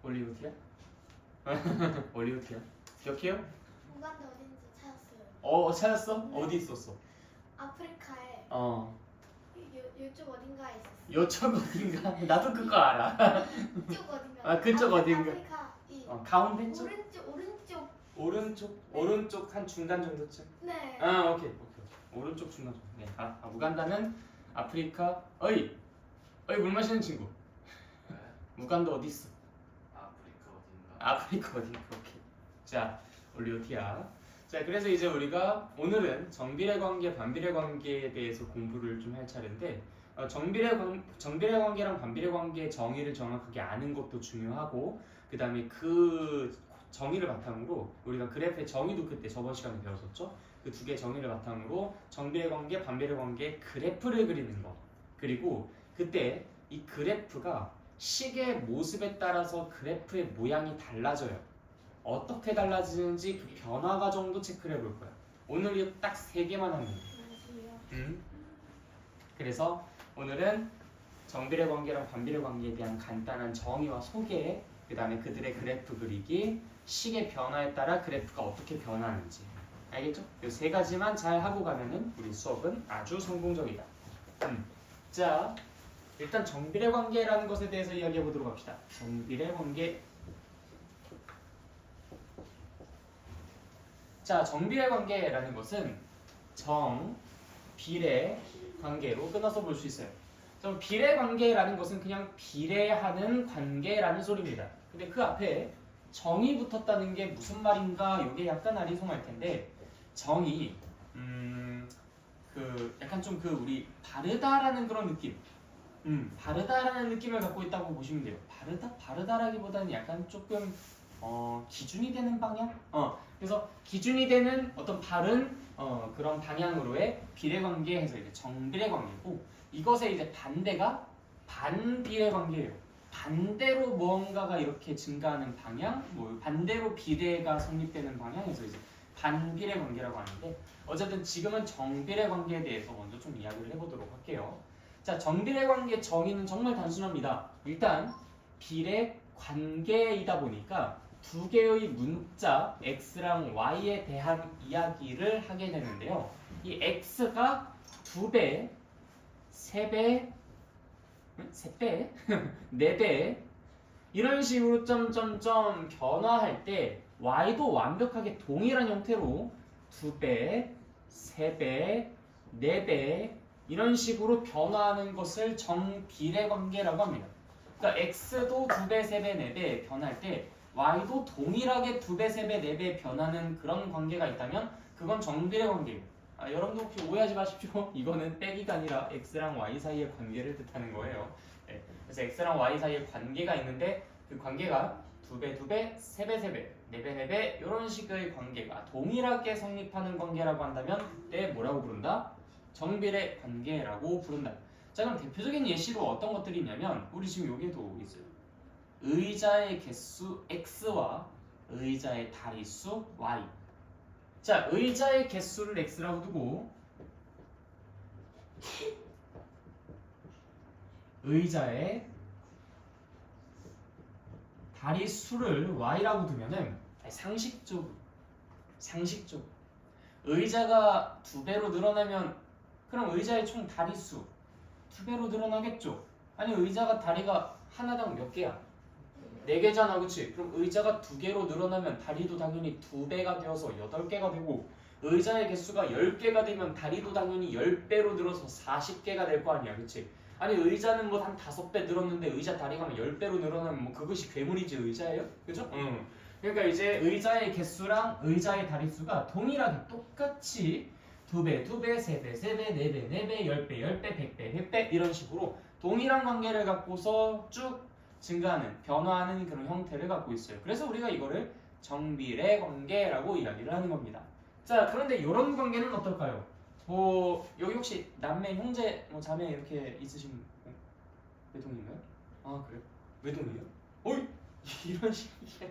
올리우드야? 올리우드야? 기억해요? 공간도 어딘지 찾았어요. 찾았어? 어디 있었어? 아프리카에 요쪽 어딘가에 있었어요. 요쪽 어딘가? 나도 그거 알아. 이쪽 어딘가. 그쪽 어딘가. 아프리카 가운데 쪽? 오른쪽 한 중간 정도쯤? 네. 오케이. 오른쪽 중간 정도. 네. 우간다는 아프리카. 어이 물 마시는 친구. 우간다 어디 있어? 아프리카 어딘가. 오케이. 자, 올리오티아. 자, 그래서 이제 우리가 오늘은 정비례 관계, 반비례 관계에 대해서 공부를 좀 할 차례인데 정비례 관계랑 반비례 관계의 정의를 정확하게 아는 것도 중요하고 그 다음에 그 정의를 바탕으로 우리가 그래프의 정의도 그때 저번 시간에 배웠었죠. 그 두 개의 정의를 바탕으로 정비례 관계, 반비례 관계의 그래프를 그리는 거. 그리고 그때 이 그래프가 식의 모습에 따라서 그래프의 모양이 달라져요. 어떻게 달라지는지 그 변화 과정도 체크를 해볼 거야. 오늘 이 딱 3개만 하면 돼. 그래서 오늘은 정비례 관계랑 반비례 관계에 대한 간단한 정의와 소개, 그 다음에 그들의 그래프 그리기, 식의 변화에 따라 그래프가 어떻게 변하는지. 알겠죠? 이 3가지만 잘 하고 가면은 우리 수업은 아주 성공적이다. 자, 일단 정비례 관계라는 것에 대해서 이야기해 보도록 합시다. 정비례 관계. 자, 정비례 관계라는 것은 비례 관계로 끊어서 볼 수 있어요. 비례 관계라는 것은 그냥 비례하는 관계라는 소리입니다. 근데 그 앞에 정이 붙었다는 게 무슨 말인가? 이게 약간 아리송할 텐데 정이 약간 좀 우리 바르다라는 그런 느낌. 바르다라는 느낌을 갖고 있다고 보시면 돼요. 바르다라기보다는 약간 조금 기준이 되는 방향? 그래서 기준이 되는 어떤 바른 그런 방향으로의 비례 관계에서 이제 정비례 관계고 이것의 이제 반대가 반비례 관계예요. 반대로 무언가가 이렇게 증가하는 방향, 반대로 비례가 성립되는 방향에서 이제 반비례 관계라고 하는데 어쨌든 지금은 정비례 관계에 대해서 먼저 좀 이야기를 해보도록 할게요. 자, 정비례 관계 정의는 정말 단순합니다. 일단 비례 관계이다 보니까 두 개의 문자 x랑 y에 대한 이야기를 하게 되는데요. 이 x가 2배, 3배, 3배, 4배 이런 식으로 점점점 변화할 때 y도 완벽하게 동일한 형태로 2배, 3배, 4배 이런 식으로 변화하는 것을 정비례 관계라고 합니다. 그러니까 x도 2배, 3배, 4배 변할 때 y도 동일하게 2배, 3배, 4배 변하는 그런 관계가 있다면 그건 정비례 관계예요. 여러분도 혹시 오해하지 마십시오. 이거는 빼기가 아니라 x랑 y 사이의 관계를 뜻하는 거예요. 네, 그래서 x랑 y 사이의 관계가 있는데 그 관계가 2배, 2배, 3배, 3배, 4배, 4배 이런 식의 관계가 동일하게 성립하는 관계라고 한다면 때 뭐라고 부른다? 정비례 관계라고 부른다. 자, 그럼 대표적인 예시로 어떤 것들이 있냐면 우리 지금 여기에도 있어요. 의자의 개수 x와 의자의 다리수 y. 자, 의자의 개수를 x라고 두고 의자의 다리수를 y라고 두면은 상식적으로 의자가 2배로 늘어나면 그럼 의자의 총 다리수 2배로 늘어나겠죠? 아니 의자가 다리가 하나당 몇 개야? 4개잖아, 그치? 그럼 의자가 2개로 늘어나면 다리도 당연히 2배가 되어서 8개가 되고 의자의 개수가 10개가 되면 다리도 당연히 10배로 늘어서 40개가 될 거 아니야, 그치? 아니 의자는 뭐 한 5배 늘었는데 의자 다리가 10배로 늘어나면 뭐 그것이 괴물이지 의자예요? 그죠? 그러니까 이제 의자의 개수랑 의자의 다리수가 동일하게 똑같이 2배, 2배, 3배, 3배, 4배, 4배, 10배, 10배, 100배, 100배 이런 식으로 동일한 관계를 갖고서 쭉 증가하는, 변화하는 그런 형태를 갖고 있어요. 그래서 우리가 이거를 정비례 관계라고 이야기를 하는 겁니다. 자, 그런데 이런 관계는 어떨까요? 여기 혹시 남매, 형제, 자매 이렇게 있으신 외동인가요? 아, 그래요? 외동이에요? 어이! 이런 식이야.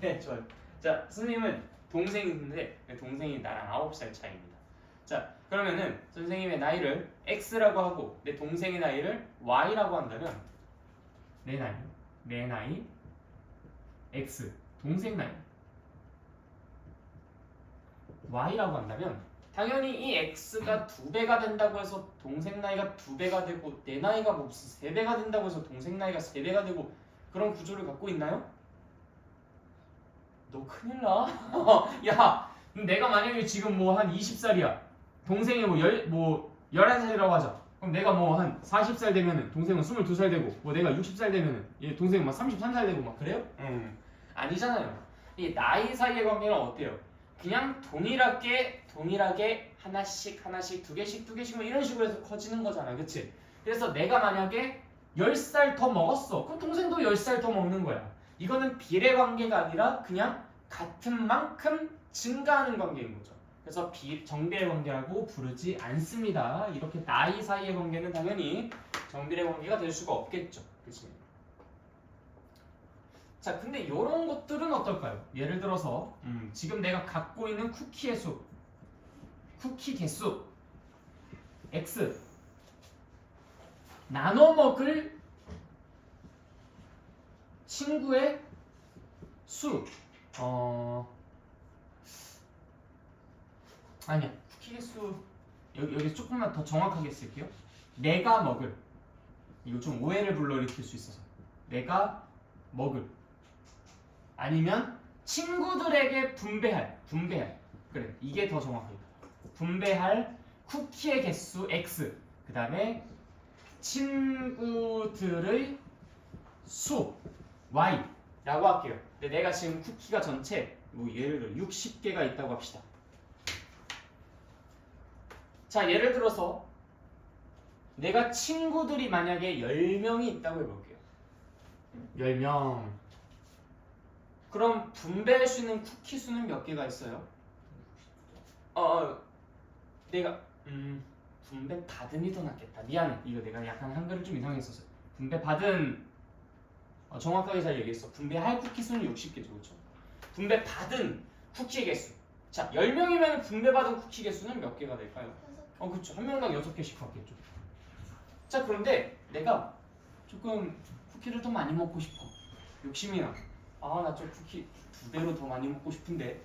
네, 좋아요. 자, 선생님은 동생이 있는데 동생이 나랑 9살 차이입니다. 자, 그러면은 선생님의 나이를 x라고 하고 내 동생의 나이를 y라고 한다면 내 나이 X 동생 나이 Y라고 한다면 당연히 이 X가 2배가 된다고 해서 동생 나이가 2배가 되고 내 나이가 뭐 무슨 3배가 된다고 해서 동생 나이가 3배가 되고 그런 구조를 갖고 있나요? 너 큰일 나. 야, 내가 만약에 지금 뭐 한 20살이야. 동생이 뭐 11살이라고 하자. 그럼 내가 뭐 한 40살 되면은 동생은 22살 되고 뭐 내가 60살 되면은 얘 동생은 막 33살 되고 막 그래요? 아니잖아요. 이 나이 사이의 관계는 어때요? 그냥 동일하게 하나씩 2개씩 뭐 이런 식으로 해서 커지는 거잖아. 그치? 그래서 내가 만약에 10살 더 먹었어. 그럼 동생도 10살 더 먹는 거야. 이거는 비례 관계가 아니라 그냥 같은 만큼 증가하는 관계인 거죠. 그래서 정비례 관계라고 부르지 않습니다. 이렇게 나이 사이의 관계는 당연히 정비례 관계가 될 수가 없겠죠. 그치? 자, 근데 이런 것들은 어떨까요? 예를 들어서 지금 내가 갖고 있는 쿠키의 수, 쿠키 개수 X 나눠 먹을 친구의 수 아니야 쿠키 개수 여기 조금만 더 정확하게 쓸게요. 내가 먹을 이거 좀 오해를 불러일으킬 수 있어서 내가 먹을 아니면 친구들에게 분배할 그래 이게 더 정확해요. 분배할 쿠키의 개수 X 그 다음에 친구들의 수 Y 라고 할게요. 근데 내가 지금 쿠키가 전체 뭐 예를 들어 60개가 있다고 합시다. 자, 예를 들어서 내가 친구들이 만약에 10명이 있다고 해볼게요. 10명. 그럼 분배할 수 있는 쿠키 수는 몇 개가 있어요? 내가 분배 받은이 더 낫겠다. 미안해. 이거 내가 약간 한글을 좀 이상했었어요. 분배 받은 정확하게 잘 얘기했어. 분배할 쿠키 수는 60개죠. 그렇죠? 분배 받은 쿠키 개수. 자, 10명이면 분배받은 쿠키 개수는 몇 개가 될까요? 그렇죠. 한 명당 6개씩 받겠죠. 자, 그런데 내가 조금 쿠키를 더 많이 먹고 싶어. 욕심이 나. 나 저 쿠키 2배로 더 많이 먹고 싶은데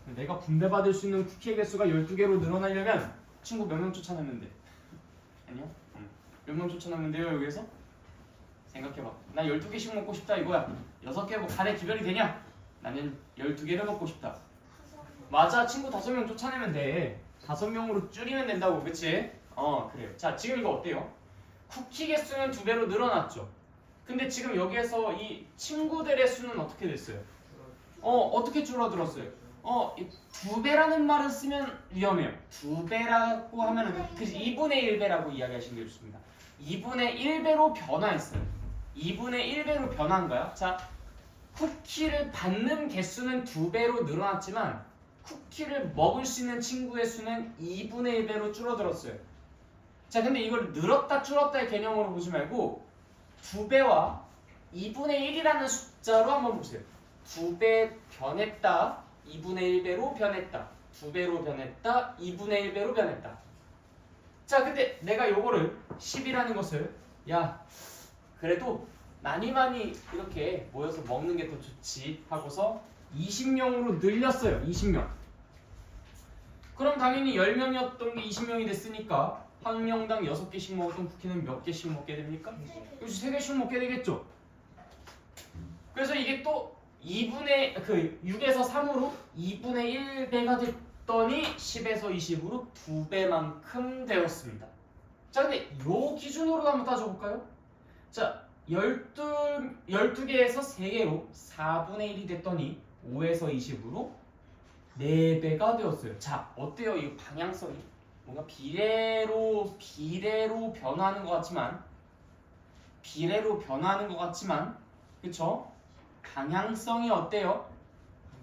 내가 분배받을 수 있는 쿠키의 개수가 12개로 늘어나려면 친구 몇 명 쫓아내면 돼? 아니요? 몇 명 쫓아내면 돼요 여기에서? 생각해봐. 나 12개씩 먹고 싶다 이거야. 6개 뭐 간에 기별이 되냐? 나는 12개를 먹고 싶다. 맞아. 친구 5명 쫓아내면 돼. 5명으로 줄이면 된다고. 그치? 그래요. 자, 지금 이거 어때요? 쿠키 개수는 2배로 늘어났죠. 근데 지금 여기에서 이 친구들의 수는 어떻게 됐어요? 어떻게 줄어들었어요? 이 2배라는 말을 쓰면 위험해요. 2배라고 하면은 그치 2분의 1배라고 이야기하시는 게 좋습니다. 2분의 1배로 변화했어요. 2분의 1배로 변한 거야. 자, 쿠키를 받는 개수는 2배로 늘어났지만 쿠키를 먹을 수 있는 친구의 수는 2분의 1배로 줄어들었어요. 자, 근데 이걸 늘었다 줄었다의 개념으로 보지 말고 2배와 2분의 1이라는 숫자로 한번 보세요. 2배 변했다. 2분의 1배로 변했다. 2배로 변했다. 2분의 1배로 변했다. 자, 근데 내가 요거를 10이라는 것을 그래도 많이 이렇게 모여서 먹는 게 더 좋지 하고서 20명으로 늘렸어요. 20명. 그럼 당연히 10명이었던 게 20명이 됐으니까 한 명당 6개씩 먹었던 쿠키는 몇 개씩 먹게 됩니까? 역시 3개씩 먹게 되겠죠. 그래서 이게 또 6에서 3으로 2분의 1배가 됐더니 10에서 20으로 2배만큼 되었습니다. 자, 근데 요 기준으로 한번 따져볼까요? 자, 12개에서 3개로 4분의 1이 됐더니 5에서 20으로 4배가 되었어요. 자, 어때요? 이 방향성이 뭔가 비례로 변화하는 것 같지만 그쵸? 방향성이 어때요?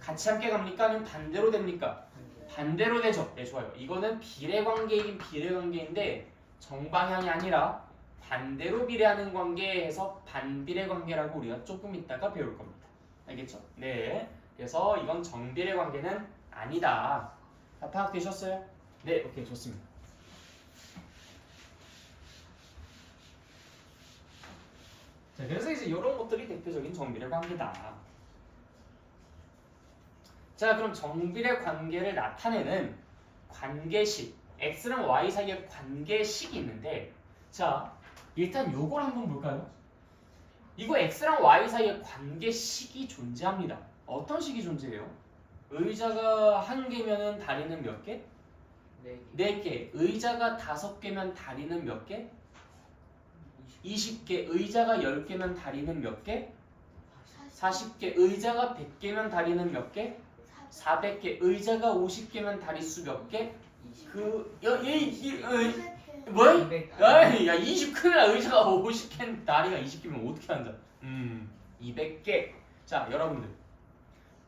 같이 함께 갑니까? 아니면 반대로 됩니까? 반대로 되죠. 네, 좋아요. 이거는 비례관계이긴 비례관계인데 정방향이 아니라 반대로 비례하는 관계에서 반비례관계라고 우리가 조금 이따가 배울 겁니다. 알겠죠? 네. 그래서 이건 정비례 관계는 아니다. 다 파악되셨어요? 네, 오케이, 좋습니다. 자, 그래서 이제 이런 것들이 대표적인 정비례 관계다. 자, 그럼 정비례 관계를 나타내는 관계식, x랑 y 사이에 관계식이 있는데, 자, 일단 요걸 한번 볼까요? 이거 x랑 y 사이에 관계식이 존재합니다. 어떤 식이 존재해요? 의자가 한 개면은 다리는 몇 개? 네 개. 의자가 5개면 다리는 몇 개? 20개. 의자가 10개면 다리는 몇 개? 40개. 의자가 100개면 다리는 몇 개? 400개. 의자가 50개면 다리수 몇 개? 뭐? 야, 20개면 의자가 50개는 다리가 20개면 어떻게 앉아? 200개. 자, 여러분들.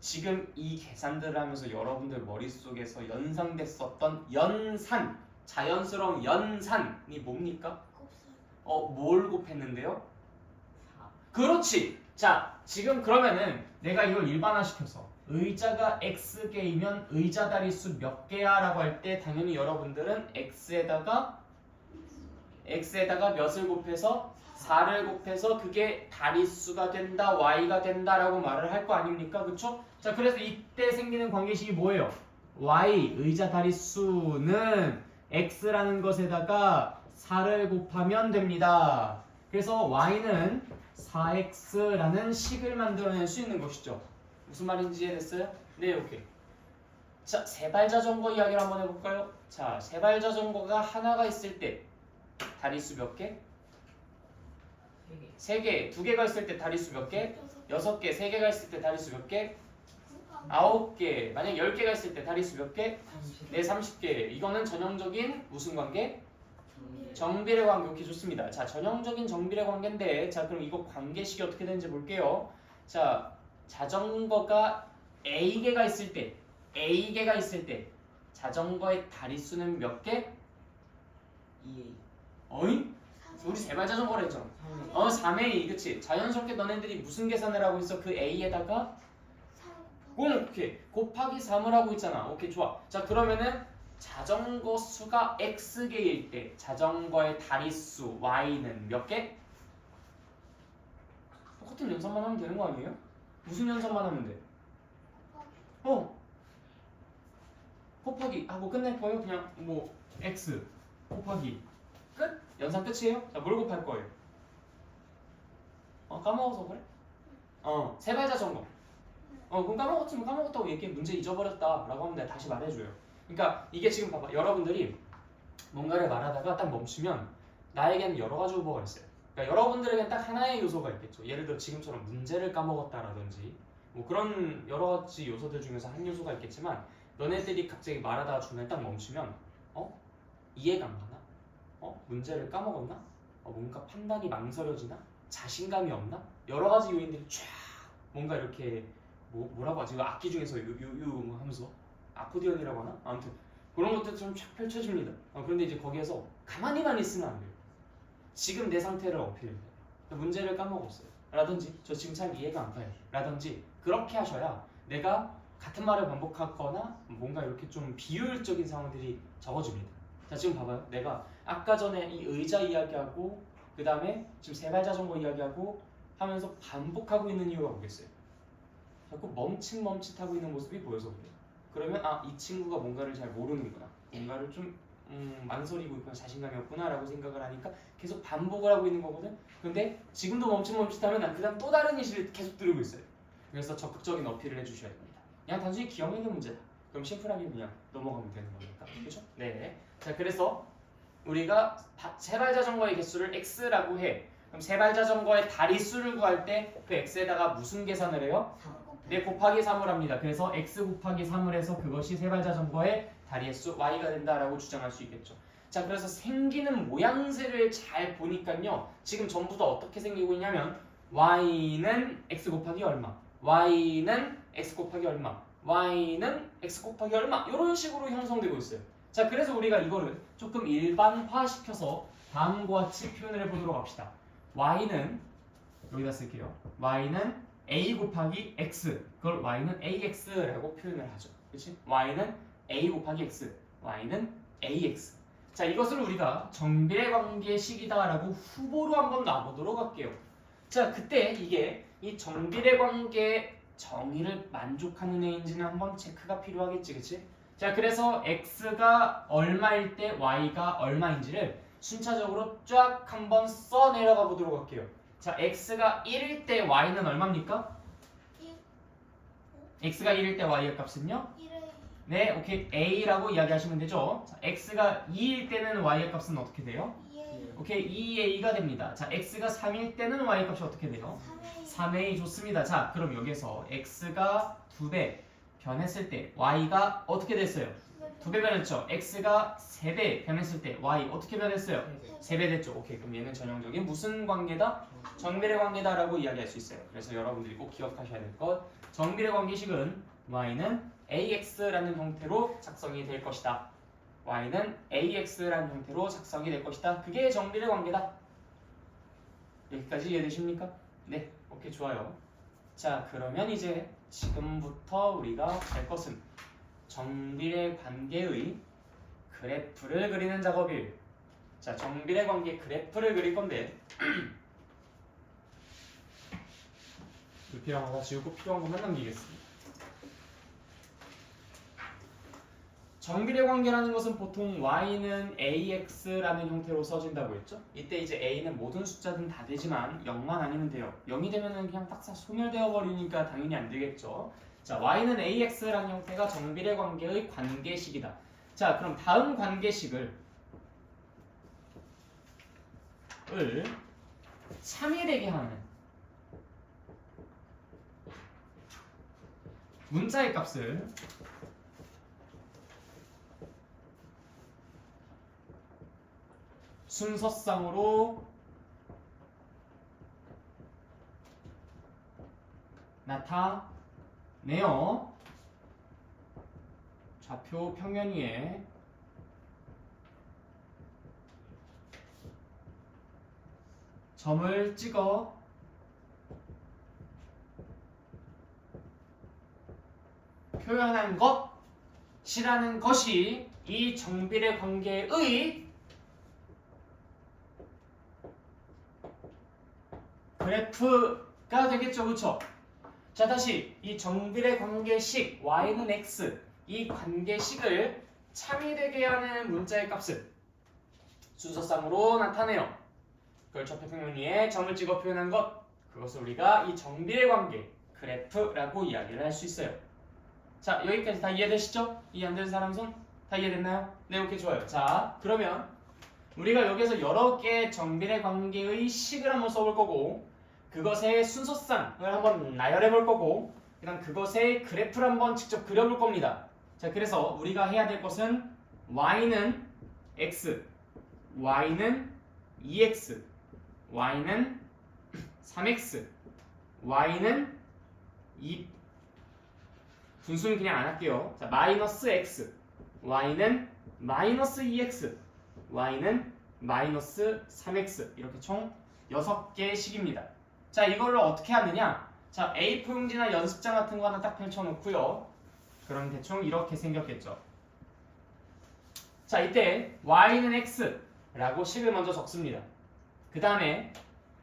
지금 이 계산들을 하면서 여러분들 머릿속에서 연상됐었던 연산, 자연스러운 연산이 뭡니까? 뭘 곱했는데요? 그렇지. 자, 지금 그러면은 내가 이걸 일반화시켜서 의자가 x개이면 의자 다리수 몇 개야? 라고 할 때 당연히 여러분들은 x에다가 몇을 곱해서 4를 곱해서 그게 다리수가 된다, y가 된다라고 말을 할 거 아닙니까? 그쵸? 자, 그래서 이때 생기는 관계식이 뭐예요? y, 의자 다리수는 x라는 것에다가 4를 곱하면 됩니다. 그래서 y는 4x라는 식을 만들어낼 수 있는 것이죠. 무슨 말인지 이해됐어요? 네, 오케이. 자, 세발자전거 이야기를 한번 해볼까요? 자, 세발자전거가 하나가 있을 때 다리수 몇 개? 3개. 2개가 있을 때 다리수 몇 개? 6개. 3개가 있을 때 다리수 몇 개? 9개. 만약 10개가 있을 때 다리수 몇 개? 네, 30개. 이거는 전형적인 무슨 관계? 정비례 관계. 오케이, 좋습니다. 자, 전형적인 정비례 관계인데, 자, 그럼 이거 관계식이 어떻게 되는지 볼게요. 자, 자전거가 A개가 있을 때 자전거의 다리수는 몇 개? 2A. 어이? 우리 세발 자전거를 했잖아. 3A. 그치? 자연스럽게 너네들이 무슨 계산을 하고 있어? 그 A에다가 오케이. 곱하기 3을 하고 있잖아. 오케이, 좋아. 자, 그러면은 자전거 수가 X개일 때 자전거의 다리수 Y는 몇 개? 똑같은 연산만 하면 되는 거 아니에요? 무슨 연산만 하면 돼? 곱하기 하고 끝낼 거예요? 그냥 뭐 X 곱하기 끝? 연산 끝이에요? 자, 뭘 곱할 거예요? 까먹어서 그래? 세발자전거. 그럼 까먹었으면 까먹었다고 얘기해. 문제 잊어버렸다 라고 하면 내가 다시 말해줘요. 그러니까 이게 지금 봐봐. 여러분들이 뭔가를 말하다가 딱 멈추면 나에게는 여러 가지 후보가 있어요. 그러니까 여러분들에겐 딱 하나의 요소가 있겠죠. 예를 들어 지금처럼 문제를 까먹었다라든지 뭐 그런 여러 가지 요소들 중에서 한 요소가 있겠지만, 너네들이 갑자기 말하다가 중간에 딱 멈추면 이해가 안 가나? 문제를 까먹었나? 뭔가 판단이 망설여지나? 자신감이 없나? 여러 가지 요인들이 쫙 뭔가 이렇게 뭐라고 하지? 악기 중에서 요 하면서 아코디언이라고 하나? 아무튼 그런 것들 좀 쫙 펼쳐집니다. 그런데 이제 거기에서 가만히만 있으면 안 돼요. 지금 내 상태를 어필해야 돼요. 문제를 까먹었어요. 라든지 저 지금 잘 이해가 안 가요. 라든지 그렇게 하셔야 내가 같은 말을 반복하거나 뭔가 이렇게 좀 비효율적인 상황들이 적어집니다. 자, 지금 봐봐요. 내가 아까 전에 이 의자 이야기하고 그 다음에 지금 세발자전거 이야기하고 하면서 반복하고 있는 이유가 뭐겠어요? 자꾸 멈칫멈칫하고 있는 모습이 보여서 그래요. 그러면 이 친구가 뭔가를 잘 모르는구나, 뭔가를 좀 망설이고 있구나, 자신감이 없구나 라고 생각을 하니까 계속 반복을 하고 있는 거거든. 근데 지금도 멈칫멈칫하면 난 그다음 또 다른 예시를 계속 들고 있어요. 그래서 적극적인 어필을 해주셔야 됩니다. 그냥 단순히 기억력의 문제다. 그럼 심플하게 그냥 넘어가면 되는 거니까. 그렇죠? 네. 자, 그래서 우리가 세발자전거의 개수를 x라고 해. 그럼 세발자전거의 다리수를 구할 때 그 x에다가 무슨 계산을 해요? 네, 곱하기 3을 합니다. 그래서 x 곱하기 3을 해서 그것이 세발자전거의 다리의 수 y가 된다라고 주장할 수 있겠죠. 자, 그래서 생기는 모양새를 잘 보니까요, 지금 전부 다 어떻게 생기고 있냐면 y는 x 곱하기 얼마, y는 x 곱하기 얼마, y는 x 곱하기 얼마, 이런 식으로 형성되고 있어요. 자, 그래서 우리가 이거를 조금 일반화시켜서 다음과 같이 표현을 해보도록 합시다. y는 여기다 쓸게요. y는 a 곱하기 x, 그걸 y는 ax라고 표현을 하죠. 그렇지? y는 a 곱하기 x, y는 ax. 자, 이것을 우리가 정비례 관계식이다라고 후보로 한번 놔보도록 할게요. 자, 그때 이게 이 정비례 관계 정의를 만족하는 애인지는 한번 체크가 필요하겠지, 그치? 자, 그래서 x가 얼마일 때 y가 얼마인지를 순차적으로 쫙 한번 써 내려가 보도록 할게요. 자, x가 1일 때 y는 얼마입니까? x가 1일 때 y의 값은요? 1의 네, 오케이. a라고 이야기하시면 되죠. 자, x가 2일 때는 y의 값은 어떻게 돼요? 2의 오케이, 2a가 됩니다. 자, x가 3일 때는 y의 값이 어떻게 돼요? 3의 3a 좋습니다. 자, 그럼 여기서 x가 2배 변했을 때 y가 어떻게 됐어요? 2배 변했죠. x가 3배 변했을 때 y 어떻게 변했어요? 3배 됐죠. 오케이, 그럼 얘는 전형적인 무슨 관계다? 정비례 관계다라고 이야기할 수 있어요. 그래서 여러분들이 꼭 기억하셔야 될 것, 정비례 관계식은 y는 ax라는 형태로 작성이 될 것이다. y는 ax라는 형태로 작성이 될 것이다. 그게 정비례 관계다. 여기까지 이해되십니까? 네, 오케이, 좋아요. 자, 그러면 이제 지금부터 우리가 할 것은 정비례 관계의 그래프를 그리는 작업이에요. 자, 정비례 관계 그래프를 그릴 건데 불필요한 거 다 지우고 필요한 것만 남기겠습니다. 정비례 관계라는 것은 보통 y는 ax라는 형태로 써진다고 했죠? 이때 이제 a는 모든 숫자든 다 되지만 0만 아니면 돼요. 0이 되면은 그냥 딱딱 소멸되어 버리니까 당연히 안 되겠죠. 자, y는 ax라는 형태가 정비례 관계의 관계식이다. 자, 그럼 다음 관계식을 참이되게 하는 문자의 값을 순서상으로 나타내어 좌표 평면 위에 점을 찍어 표현한 것이라는 것이 이 정비례 관계의 그래프가 되겠죠, 그렇죠? 자, 다시 이 정비례 관계식 y는 x 이 관계식을 참이되게 하는 문자의 값을 순서상으로 나타내요. 그걸 좌표 평면 위에 점을 찍어 표현한 것, 그것을 우리가 이 정비례 관계 그래프라고 이야기를 할 수 있어요. 자, 여기까지 다 이해되시죠? 이해 안 되는 사람 손? 다 이해됐나요? 네, 오케이, 좋아요. 자, 그러면 우리가 여기서 여러 개의 정비례 관계의 식을 한번 써볼 거고, 그것의 순서상을 한번 나열해 볼 거고, 그 다음 그것의 그래프를 한번 직접 그려볼 겁니다. 자, 그래서 우리가 해야 될 것은 y는 x, y는 2x, y는 3x, y는 2, 분수는 그냥 안 할게요. 자, 마이너스 x, y는 마이너스 2x, y는 마이너스 3x, 이렇게 총 6개의 식입니다. 자, 이걸로 어떻게 하느냐? 자, A4 용지나 연습장 같은 거 하나 딱 펼쳐놓고요. 그럼 대충 이렇게 생겼겠죠. 자, 이때 y는 x라고 식을 먼저 적습니다. 그 다음에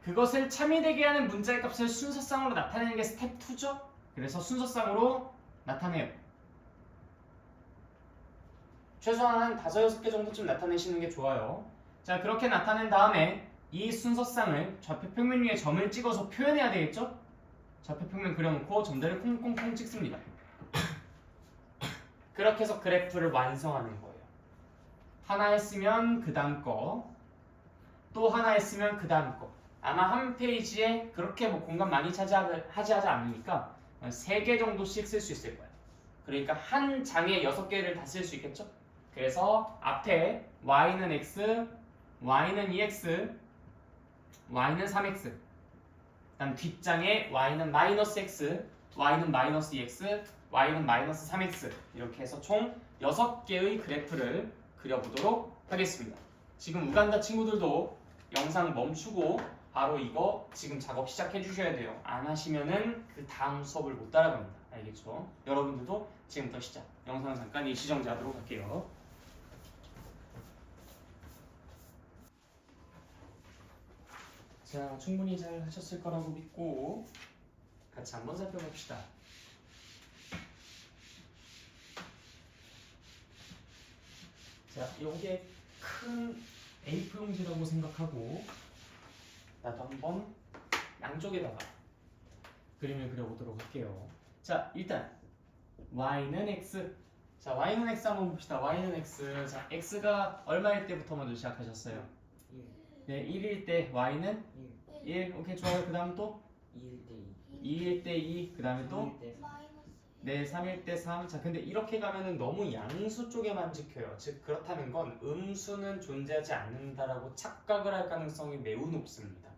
그것을 참이되게 하는 문자의 값을 순서상으로 나타내는 게 스텝 2죠. 그래서 순서상으로 나타내요. 최소한 한 5, 6개 정도쯤 나타내시는 게 좋아요. 자, 그렇게 나타낸 다음에 이 순서상을 좌표 평면 위에 점을 찍어서 표현해야 되겠죠? 좌표 평면 그려놓고 점들을 콩콩콩 찍습니다. 그렇게 해서 그래프를 완성하는 거예요. 하나 했으면 그 다음 거, 또 하나 했으면 그 다음 거. 아마 한 페이지에 그렇게 뭐 공간 많이 차지하지 않으니까 3개 정도씩 쓸 수 있을 거예요. 그러니까 한 장에 6개를 다 쓸 수 있겠죠? 그래서 앞에 y는 x, y는 2x, y는 3x, 그다음 뒷장에 y는 마이너스 x, y는 마이너스 2x, y는 마이너스 3x, 이렇게 해서 총 6개의 그래프를 그려보도록 하겠습니다. 지금 우간다 친구들도 영상 멈추고 바로 이거 지금 작업 시작해 주셔야 돼요. 안 하시면은 그 다음 수업을 못 따라갑니다. 알겠죠? 여러분들도 지금부터 시작. 영상 잠깐 일시정지하도록 할게요. 자, 충분히 잘 하셨을 거라고 믿고 같이 한번 살펴봅시다. 자, 요게 큰 A4 용지라고 생각하고 나도 한번 양쪽에다가 그림을 그려보도록 할게요. 자, 일단 y는 x. 자, y는 x 한번 봅시다. y는 x. 자, x가 얼마일 때부터 먼저 시작하셨어요? 1 네, 1일 때 y는 1 1. 오케이, 좋아요. 그 다음 또 2일 때 2일 때 2. 그 다음에 또 3일 때 3 마이너스 네, 3일 때 3. 자, 근데 이렇게 가면은 너무 양수 쪽에만 지켜요. 즉, 그렇다는 건 음수는 존재하지 않는다라고 착각을 할 가능성이 매우 높습니다.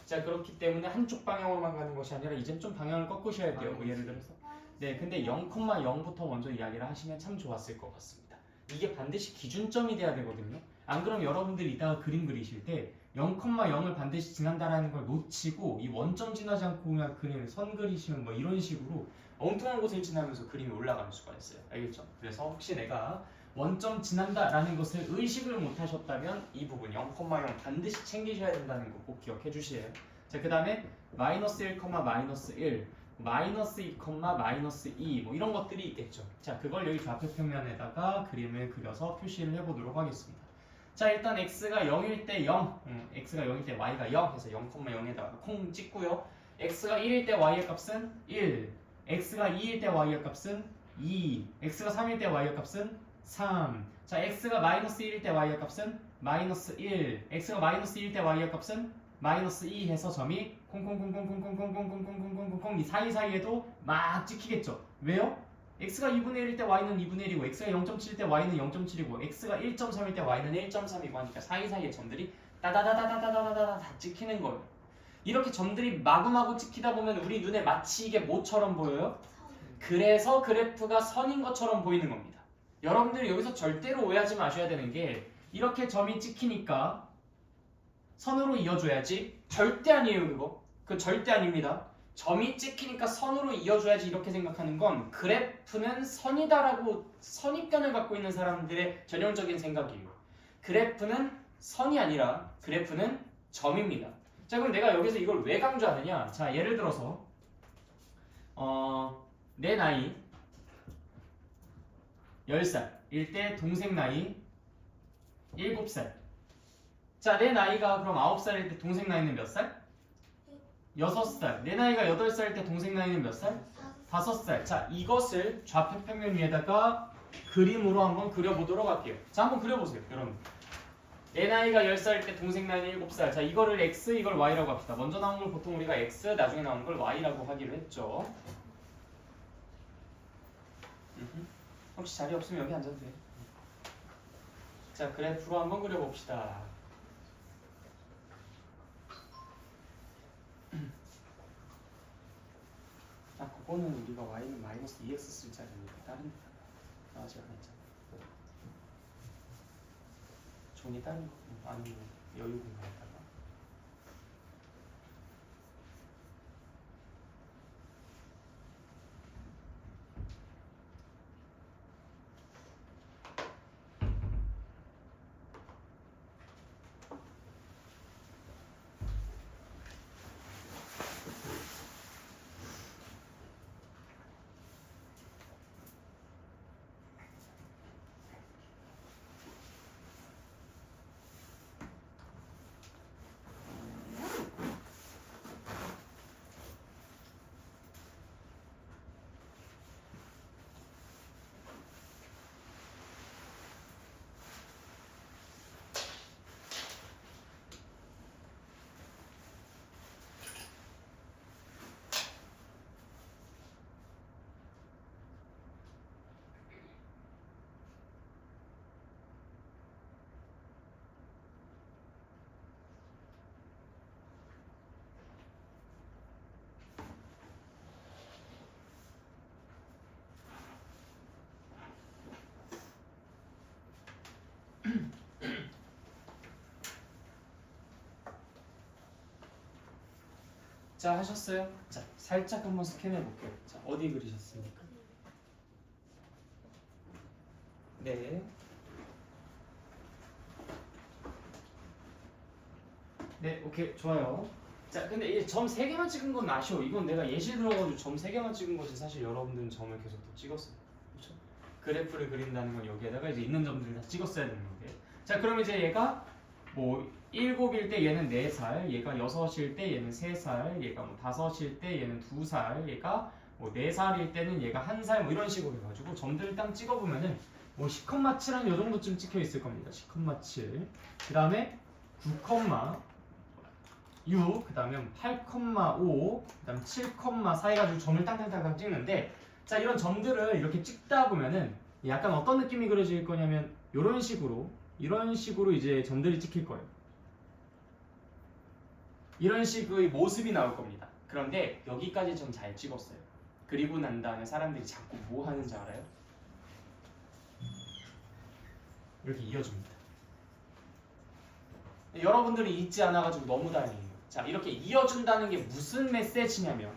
자, 그렇기 때문에 한쪽 방향으로만 가는 것이 아니라 이젠 좀 방향을 꺾으셔야 돼요. 뭐 예를 들어서. 네, 근데 0,0부터 먼저 이야기를 하시면 참 좋았을 것 같습니다. 이게 반드시 기준점이 돼야 되거든요. 안 그럼 여러분들이 이따가 그림 그리실 때 0,0을 반드시 지난다라는 걸 놓치고 이 원점 지나지 않고 그냥 그림을 선 그리시면 뭐 이런 식으로 엉뚱한 곳을 지나면서 그림이 올라갈 수가 있어요. 알겠죠? 그래서 혹시 내가 원점 지난다라는 것을 의식을 못 하셨다면 이 부분 0,0 반드시 챙기셔야 된다는 거 꼭 기억해 주시에요. 자, 그 다음에 마이너스 1, 마이너스 1, 마이너스 2, 마이너스 2 뭐 이런 것들이 있겠죠. 자, 그걸 여기 좌표평면에다가 그림을 그려서 표시를 해보도록 하겠습니다. 자, 일단 x가 0일 때 0, x가 0일 때 y가 0 해서 0,0에다가 콩 찍고요. x가 1일 때 y의 값은 1, x가 2일 때 y의 값은 2, x가 3일 때 y의 값은 3. 자, x가 마이너스 1일 때 y의 값은 마이너스 1, x가 마이너스 1일 때 y의 값은 마이너스 2 해서 점이 콩콩콩콩콩콩콩콩콩콩콩콩콩콩 이 사이사이에도 막 찍히겠죠. 왜요? x가 2분의 1일 때 y는 2분의 1이고 x가 0.7일 때 y는 0.7이고 x가 1.3일 때 y는 1.3이고 하니까 사이사이의 점들이 따다다다다다다다다 다 찍히는 거예요. 이렇게 점들이 마구마구 찍히다 보면 우리 눈에 마치 이게 뭐처럼 보여요? 그래서 그래프가 선인 것처럼 보이는 겁니다. 여러분들이 여기서 절대로 오해하지 마셔야 되는 게 이렇게 점이 찍히니까 선으로 이어줘야지. 절대 아니에요, 그거. 그 절대 아닙니다. 점이 찍히니까 선으로 이어줘야지 이렇게 생각하는 건 그래프는 선이다라고 선입견을 갖고 있는 사람들의 전형적인 생각이에요. 그래프는 선이 아니라 그래프는 점입니다. 자, 그럼 내가 여기서 이걸 왜 강조하느냐? 자, 예를 들어서 내 나이 10살일 때 동생 나이 7살. 자, 내 나이가 그럼 9살일 때 동생 나이는 몇 살? 6살. 내 나이가 8살일 때 동생 나이는 몇 살? 5살. 자, 이것을 좌표평면 위에다가 그림으로 한번 그려보도록 할게요. 자, 한번 그려보세요, 여러분. 내 나이가 10살일 때 동생 나이는 7살. 자, 이거를 x, 이걸 y라고 합시다. 먼저 나온 걸 보통 우리가 x, 나중에 나온 걸 y라고 하기로 했죠. 혹시 자리 없으면 여기 앉아도 돼요. 자, 그래프로 한번 그려봅시다. 아, 그거는 우리가 y는 마이너스 2x 쓸 자리니까 다른 데 나오지 않았잖아. 종이 다른 거 아니면 여유 공간에다가. 자, 하셨어요? 자, 살짝 한번 스캔해 볼게요. 자, 어디 그리셨습니까? 네. 네, 오케이, 좋아요. 자, 근데 이 점 3개만 찍은 건 아쉬워. 이건 내가 예시 들어가지고 점 3개만 찍은 거지. 사실 여러분들은 점을 계속 더 찍었어요. 그렇죠? 그래프를 그린다는 건 여기에다가 이제 있는 점들을 다 찍었어야 되는 건데. 자, 그럼 이제 얘가 뭐 7일 때 얘는 4살, 얘가 6일 때 얘는 3살, 얘가 뭐 5일 때 얘는 2살, 얘가 뭐 4살일 때는 얘가 1살 뭐 이런 식으로 해가지고 점들을 딱 찍어보면은 뭐 10,7한 요 정도쯤 찍혀 있을 겁니다. 10,7. 그 다음에 9,6, 그 다음에 8,5, 그 다음에 7,4 해가지고 점을 땅땅땅땅 찍는데, 자, 이런 점들을 이렇게 찍다 보면은 약간 어떤 느낌이 그려질 거냐면 이런 식으로 이제 점들이 찍힐 거예요. 이런 식의 모습이 나올 겁니다. 그런데 여기까지 좀 잘 찍었어요. 그리고 난 다음에 사람들이 자꾸 뭐 하는지 알아요? 이렇게 이어줍니다. 여러분들이 잊지 않아가지고 너무 다행이에요. 자, 이렇게 이어준다는 게 무슨 메시지냐면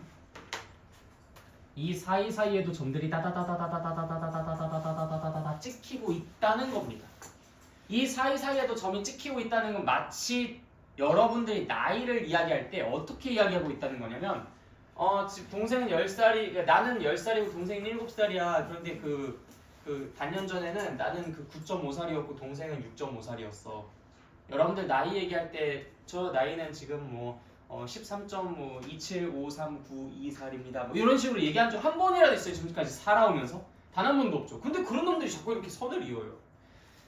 이 사이사이에도 점들이 다다다다다다다다다다다다다다다다다다 찍히고 있다는 겁니다. 이 사이사이에도 점이 찍히고 있다는 건 마치 여러분들이 나이를 이야기할 때 어떻게 이야기하고 있다는 거냐면 동생은 10살이, 나는 10살이고 동생은 7살이야. 그런데 그 반년 전에는 나는 그 9.5살이었고 동생은 6.5살이었어. 여러분들 나이 얘기할 때 저 나이는 지금 뭐 13.2753924입니다. 뭐 이런 식으로 얘기한 적 한 번이라도 있어요. 지금까지 살아오면서 단 한 번도 없죠. 근데 그런 놈들이 자꾸 이렇게 선을 이어요.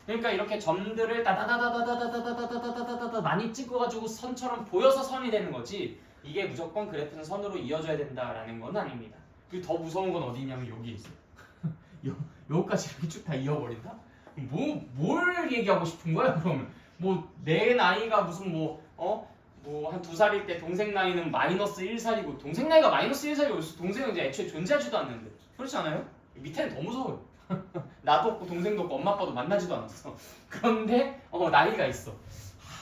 그러니까 이렇게 점들을 다다다다다다다다다다다다다다다 많이 찍어가지고 선처럼 보여서 선이 되는 거지. 이게 무조건 그래프는 선으로 이어져야 된다라는 건 아닙니다. 그리고 더 무서운 건 어디냐면 여기 있어요. 여기까지 이렇게 쭉 다 이어버린다? 뭘 얘기하고 싶은 거야? 그러면 뭐 내 나이가 무슨 한 2살일 때 동생 나이는 마이너스 1살이고 동생 나이가 마이너스 1살이고 동생은 이제 애초에 존재하지도 않는데 그렇지 않아요? 밑에는 더 무서워요. 나도 없고 동생도 없고 엄마 아빠도 만나지도 않았어. 그런데 나이가 있어.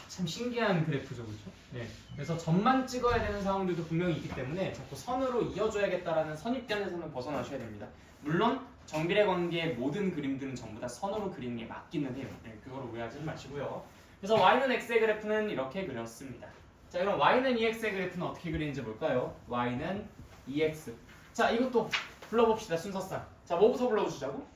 참 신기한 그래프죠, 그렇죠? 네. 그래서 점만 찍어야 되는 상황들도 분명히 있기 때문에 자꾸 선으로 이어줘야겠다라는 선입견에서는 벗어나셔야 됩니다. 물론 정비례 관계의 모든 그림들은 전부 다 선으로 그리는 게 맞기는 해요. 네, 그걸 오해하지 마시고요. 그래서 y는 x의 그래프는 이렇게 그렸습니다. 자, 그럼 y는 2x의 그래프는 어떻게 그리는지 볼까요? y는 2x. 자, 이것도 불러봅시다, 순서상. 자, 뭐부터 불러주자고?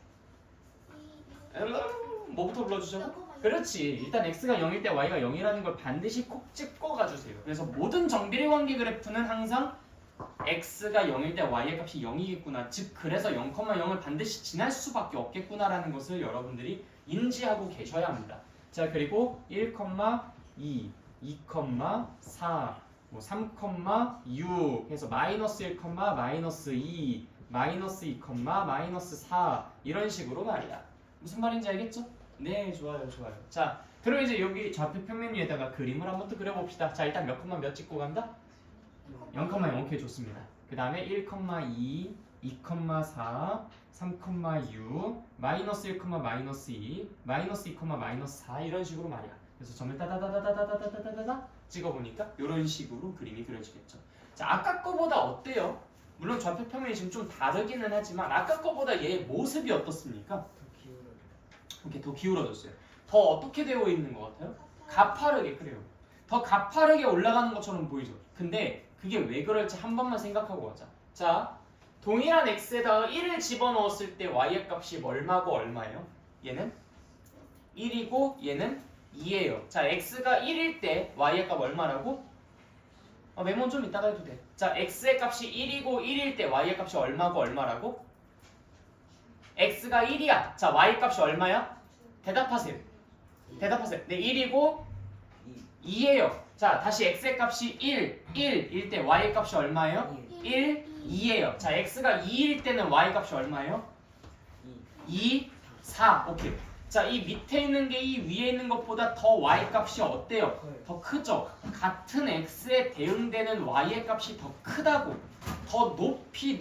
뭐부터 불러주자고? 그렇지. 일단 x가 0일 때 y가 0이라는 걸 반드시 콕 찍고 가주세요. 그래서 모든 정비례 관계 그래프는 항상 x가 0일 때 y의 값이 0이겠구나. 즉 그래서 0,0을 반드시 지날 수밖에 없겠구나라는 것을 여러분들이 인지하고 계셔야 합니다. 자, 그리고 1,2, 2,4, 3,6 해서 마이너스 1, 마이너스 2, 마이너스 2, 마이너스 4 이런 식으로 말이야. 무슨 말인지 알겠죠? 네, 좋아요. 자, 그럼 이제 여기 좌표 평면 위에다가 그림을 한번 또 그려봅시다. 자, 일단 몇 찍고 간다? 0,0 오케이, 좋습니다. 그 다음에 1,2, 2,4, 3,6, 마이너스 1, 마이너스 2, 마이너스 2, 마이너스 4 이런 식으로 말이야. 그래서 점을 따다다다다다다다다다 찍어보니까 이런 식으로 그림이 그려지겠죠. 자, 아까 거보다 어때요? 물론 좌표 평면이 지금 좀 다르기는 하지만 아까 거보다 얘의 모습이 어떻습니까? 이렇게 더 기울어졌어요. 더 어떻게 되어 있는 것 같아요? 가파르게, 그래요. 더 가파르게 올라가는 것처럼 보이죠. 근데 그게 왜 그럴지 한 번만 생각하고 가자. 자, 동일한 x에다가 1을 집어넣었을 때 y의 값이 얼마고 얼마예요? 얘는 1이고 얘는 2예요. 자, x가 1일 때 y의 값 얼마라고? 메모 좀 이따가 해도 돼. 자, x의 값이 1이고 1일 때 y의 값이 얼마고 얼마라고? x가 1이야. 자, y 값이 얼마야? 대답하세요. 네, 1이고 2예요. 자, 다시 x의 값이 1일 때 y의 값이 얼마예요? 1, 2예요. 자, x가 2일 때는 y 값이 얼마예요? 2, 4. 오케이. 자, 이 밑에 있는 게 이 위에 있는 것보다 더 y 값이 어때요? 더 크죠? 같은 x에 대응되는 y의 값이 더 크다고. 더 높이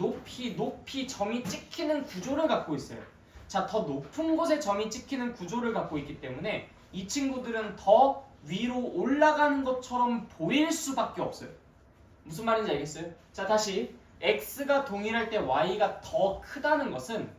점이 찍히는 구조를 갖고 있어요. 자, 더 높은 곳에 점이 찍히는 구조를 갖고 있기 때문에 이 친구들은 더 위로 올라가는 것처럼 보일 수밖에 없어요. 무슨 말인지 알겠어요? 자, 다시 x가 동일할 때 y가 더 크다는 것은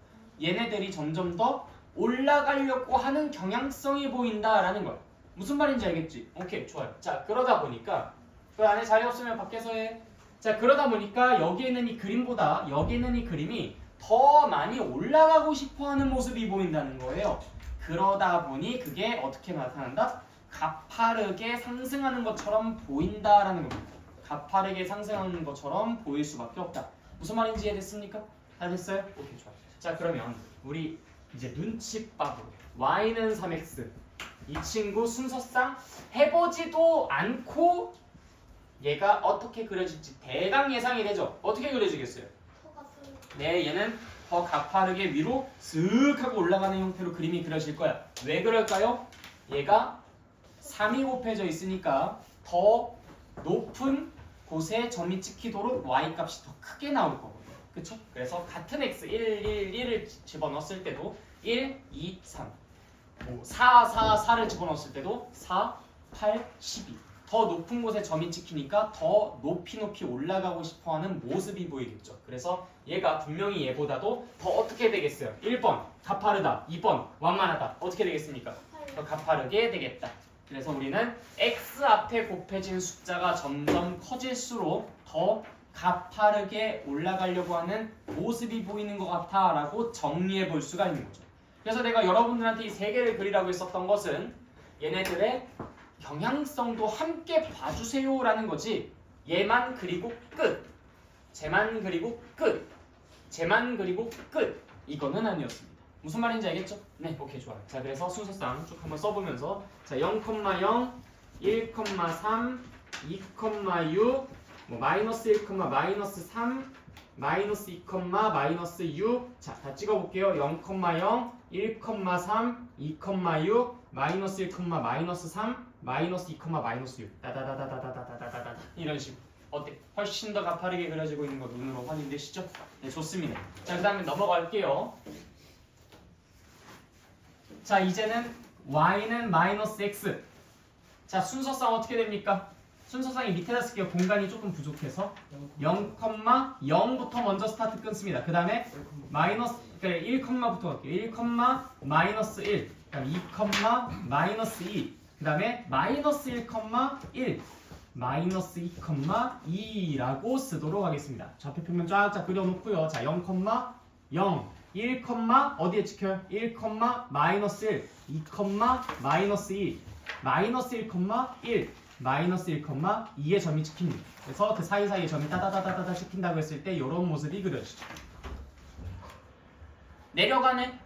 얘네들이 점점 더 올라가려고 하는 경향성이 보인다라는 거예요. 무슨 말인지 알겠지? 오케이, 좋아요. 자, 그러다 보니까 그 안에 자리 없으면 밖에서 해. 자, 그러다 보니까 여기에는 이 그림보다 여기에는 이 그림이 더 많이 올라가고 싶어하는 모습이 보인다는 거예요. 그러다 보니 그게 어떻게 나타난다? 가파르게 상승하는 것처럼 보인다라는 겁니다. 가파르게 상승하는 것처럼 보일 수밖에 없다. 무슨 말인지 이해됐습니까? 다 됐어요? 오케이, 좋아. 자, 그러면 우리 이제 눈치밥으로 y는 3x 이 친구 순서상 해보지도 않고 얘가 어떻게 그려질지 대강 예상이 되죠? 어떻게 그려지겠어요? 토가 쏠려. 네, 얘는 더 가파르게 위로 슥 하고 올라가는 형태로 그림이 그려질 거야. 왜 그럴까요? 얘가 3이 곱해져 있으니까 더 높은 곳에 점이 찍히도록 y 값이 더 크게 나올 거거든요. 그쵸? 그래서 같은 x 1, 1, 1을 집어넣었을 때도 1, 2, 3 4, 4, 4를 집어넣었을 때도 4, 8, 12 더 높은 곳에 점이 찍히니까 더 높이 올라가고 싶어하는 모습이 보이겠죠. 그래서 얘가 분명히 얘보다도 더 어떻게 되겠어요? 1번 가파르다, 2번 완만하다. 어떻게 되겠습니까? 더 가파르게 되겠다. 그래서 우리는 x 앞에 곱해진 숫자가 점점 커질수록 더 가파르게 올라가려고 하는 모습이 보이는 것 같아 라고 정리해 볼 수가 있는 거죠. 그래서 내가 여러분들한테 이 세 개를 그리라고 했었던 것은 얘네들의 경향성도 함께 봐주세요 라는 거지. 얘만 그리고 끝, 쟤만 그리고 끝, 쟤만 그리고 끝, 이거는 아니었습니다. 무슨 말인지 알겠죠? 네, 오케이, 좋아요. 자, 그래서 순서상 쭉 한번 써보면서 자, 0,0, 1,3, 2,6, 마이너스 1, 마이너스 3, 마이너스 2, 마이너스 6. 자, 다 찍어볼게요. 0,0, 1,3, 2,6, 마이너스 1, 마이너스 3, 마이너스 2, 마이너스 6. 다다다다다다다다다다 이런 식으로. 어때? 훨씬 더 가파르게 그려지고 있는 거 눈으로 확인되시죠? 네, 좋습니다. 자, 그 다음에 넘어갈게요. 자, 이제는 y는 마이너스 x. 자, 순서상 어떻게 됩니까? 순서상이 밑에다 쓸게요. 공간이 조금 부족해서 0,0부터 먼저 스타트 끊습니다. 그 다음에 마이너스 1,부터 갈게요. 1, 마이너스 1, 그 다음에 2, 마이너스 2, 그 다음에 마이너스 1, 1, 마이너스 2, 2라고 쓰도록 하겠습니다. 좌표평면 쫙쫙 그려놓고요. 자, 0, 0, 1, 어디에 찍혀요? 1, 마이너스 1, 2, 마이너스 2, 마이너스 1, 1, 마이너스 1, 2의 점이 찍힙니다. 그래서 그 사이사이에 점이 따다다다다다 찍힌다고 했을 때 이런 모습이 그려지죠. 내려가네.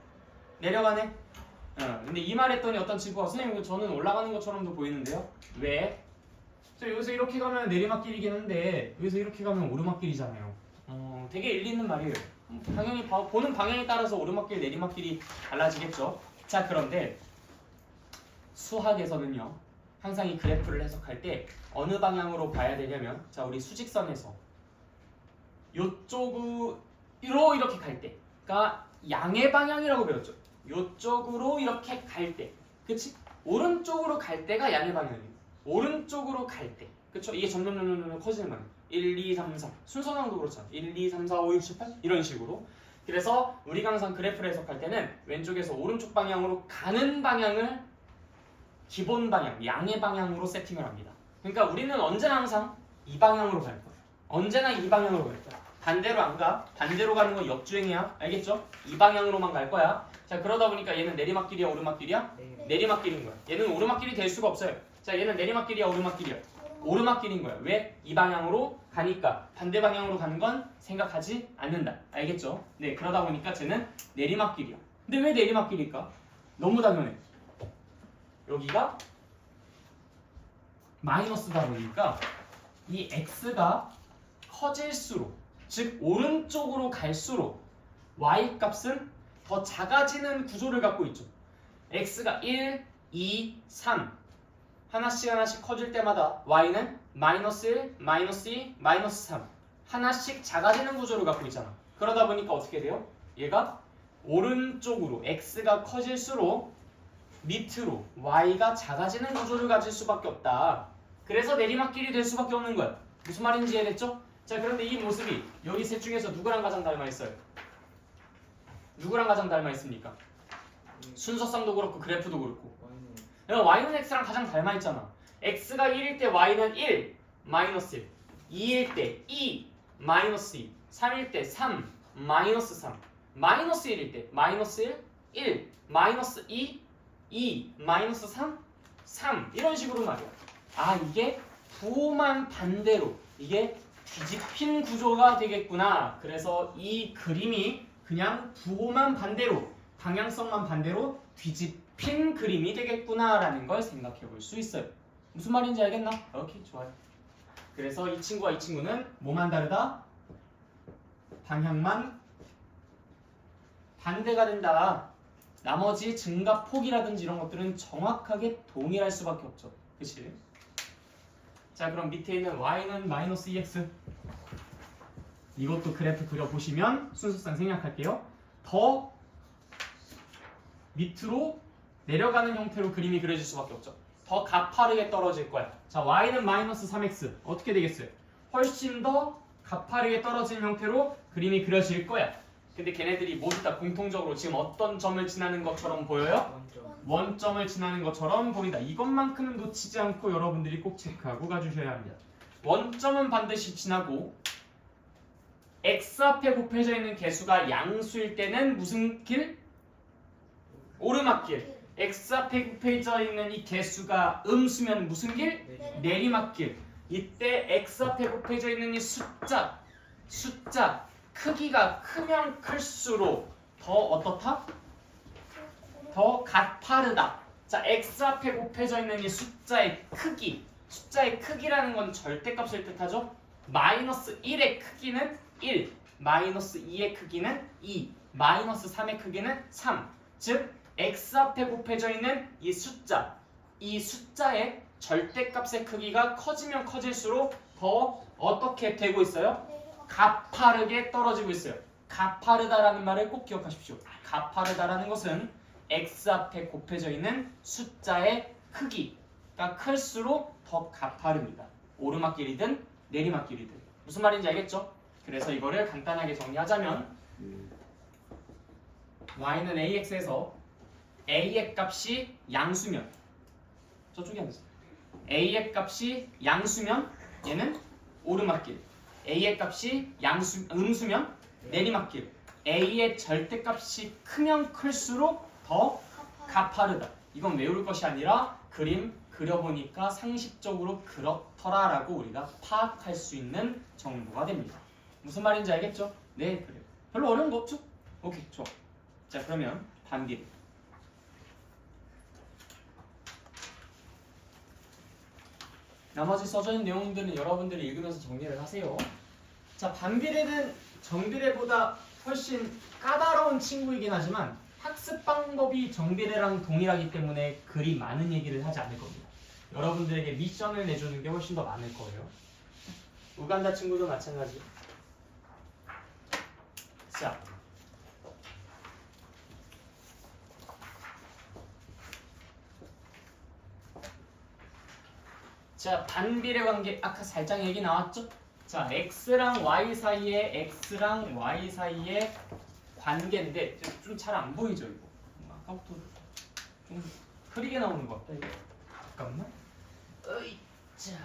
근데 이 말 했더니 어떤 친구가 선생님 저는 올라가는 것처럼도 보이는데요. 왜? 저 여기서 이렇게 가면 내리막길이긴 한데 여기서 이렇게 가면 오르막길이잖아요. 되게 일리 있는 말이에요. 당연히 보는 방향에 따라서 오르막길, 내리막길이 달라지겠죠. 자, 그런데 수학에서는요. 항상 이 그래프를 해석할 때 어느 방향으로 봐야 되냐면 자, 우리 수직선에서 요쪽으로 이렇게 갈 때가 양의 방향이라고 배웠죠. 요쪽으로 이렇게 갈 때, 그치? 오른쪽으로 갈 때가 양의 방향이에요. 오른쪽으로 갈 때, 그쵸? 이게 점점 커지는 방향. 1, 2, 3, 4 순서상도 그렇잖아. 1, 2, 3, 4, 5, 6, 7, 8 이런 식으로. 그래서 우리가 항상 그래프를 해석할 때는 왼쪽에서 오른쪽 방향으로 가는 방향을 기본 방향, 양의 방향으로 세팅을 합니다. 그러니까 우리는 언제나 항상 이 방향으로 갈 거예요. 언제나 이 방향으로 갈 거야. 반대로 안 가. 반대로 가는 건 역주행이야. 알겠죠? 이 방향으로만 갈 거야. 자, 그러다 보니까 얘는 내리막길이야, 오르막길이야? 네. 내리막길인 거야. 얘는 오르막길이 될 수가 없어요. 자, 얘는 내리막길이야, 오르막길이야? 오르막길인 거야. 왜? 이 방향으로 가니까. 반대 방향으로 가는 건 생각하지 않는다. 알겠죠? 네, 그러다 보니까 쟤는 내리막길이야. 근데 왜 내리막길일까? 너무 당연해. 여기가 마이너스다 보니까 이 x가 커질수록, 즉 오른쪽으로 갈수록 y 값은 더 작아지는 구조를 갖고 있죠. x가 1, 2, 3 하나씩 커질 때마다 y는 마이너스 1, 마이너스 2, 마이너스 3 하나씩 작아지는 구조를 갖고 있잖아. 그러다 보니까 어떻게 돼요? 얘가 오른쪽으로 x가 커질수록 밑으로 y가 작아지는 구조를 가질 수밖에 없다. 그래서 내리막길이 될 수밖에 없는 거야. 무슨 말인지 이해됐죠? 자, 그런데 이 모습이 여기 셋 중에서 누구랑 가장 닮아 있어요? 누구랑 가장 닮아 있습니까? 순서상도 그렇고 그래프도 그렇고. y는 x랑 가장 닮아 있잖아. x가 1일 때 y는 1, 마이너스 1, 2일 때 2, 마이너스 2, 3일 때 3, 마이너스 3, 마이너스 1일 때 마이너스 1, 1, 마이너스 2, 2, 마이너스 3, 3 이런 식으로 말이야. 아 이게 부호만 반대로 이게 뒤집힌 구조가 되겠구나. 그래서 이 그림이 그냥 부호만 반대로 방향성만 반대로 뒤집힌 그림이 되겠구나라는 걸 생각해 볼 수 있어요. 무슨 말인지 알겠나? 오케이 좋아요. 그래서 이 친구와 이 친구는 뭐만 다르다? 방향만 반대가 된다. 나머지 증가폭이라든지 이런 것들은 정확하게 동일할 수밖에 없죠. 그치? 자 그럼 밑에 있는 y는 마이너스 2x 이것도 그래프 그려보시면 순서상 생략할게요. 더 밑으로 내려가는 형태로 그림이 그려질 수밖에 없죠. 더 가파르게 떨어질 거야. 자 y는 마이너스 3x 어떻게 되겠어요? 훨씬 더 가파르게 떨어지는 형태로 그림이 그려질 거야. 근데 걔네들이 모두 다 공통적으로 지금 어떤 점을 지나는 것처럼 보여요? 원점. 원점을 지나는 것처럼 보인다. 이것만큼은 놓치지 않고 여러분들이 꼭 체크하고 가주셔야 합니다. 원점은 반드시 지나고 x 앞에 곱해져 있는 개수가 양수일 때는 무슨 길? 오르막길. x 앞에 곱해져 있는 이 개수가 음수면 무슨 길? 네. 내리막길. 이때 x 앞에 곱해져 있는 이 숫자 크기가 크면 클수록 더 어떻다? 더 가파르다. 자, x 앞에 곱해져 있는 이 숫자의 크기라는 건 절대값을 뜻하죠. 마이너스 1의 크기는 1, 마이너스 2의 크기는 2, 마이너스 3의 크기는 3. 즉, x 앞에 곱해져 있는 이 숫자의 절대값의 크기가 커지면 커질수록 더 어떻게 되고 있어요? 가파르게 떨어지고 있어요. 가파르다라는 말을 꼭 기억하십시오. 가파르다라는 것은 x 앞에 곱해져 있는 숫자의 크기가 클수록 더 가파릅니다. 오르막길이든 내리막길이든. 무슨 말인지 알겠죠? 그래서 이거를 간단하게 정리하자면 y는 ax에서 a의 값이 양수면 저쪽에 앉으세요. a의 값이 양수면 얘는 오르막길. a의 값이 음수면 내리막길. a의 절대값이 크면 클수록 더 가파르다. 이건 외울 것이 아니라 그림 그려보니까 상식적으로 그렇더라라고 우리가 파악할 수 있는 정보가 됩니다. 무슨 말인지 알겠죠? 네, 그래요. 별로 어려운 거 없죠? 오케이, 좋아. 자, 그러면 반비례. 나머지 써져 있는 내용들은 여러분들이 읽으면서 정리를 하세요. 자, 반비례는 정비례보다 훨씬 까다로운 친구이긴 하지만 학습 방법이 정비례랑 동일하기 때문에 그리 많은 얘기를 하지 않을 겁니다. 여러분들에게 미션을 내주는 게 훨씬 더 많을 거예요. 우간다 친구도 마찬가지. 자, 반비례 관계 아까 살짝 얘기 나왔죠? 자, x랑 y 사이의 관계인데 좀 잘 안 보이죠 이거? 아까부터 좀 흐리게 나오는 것 같다 이거. 잠깐만. 으이자.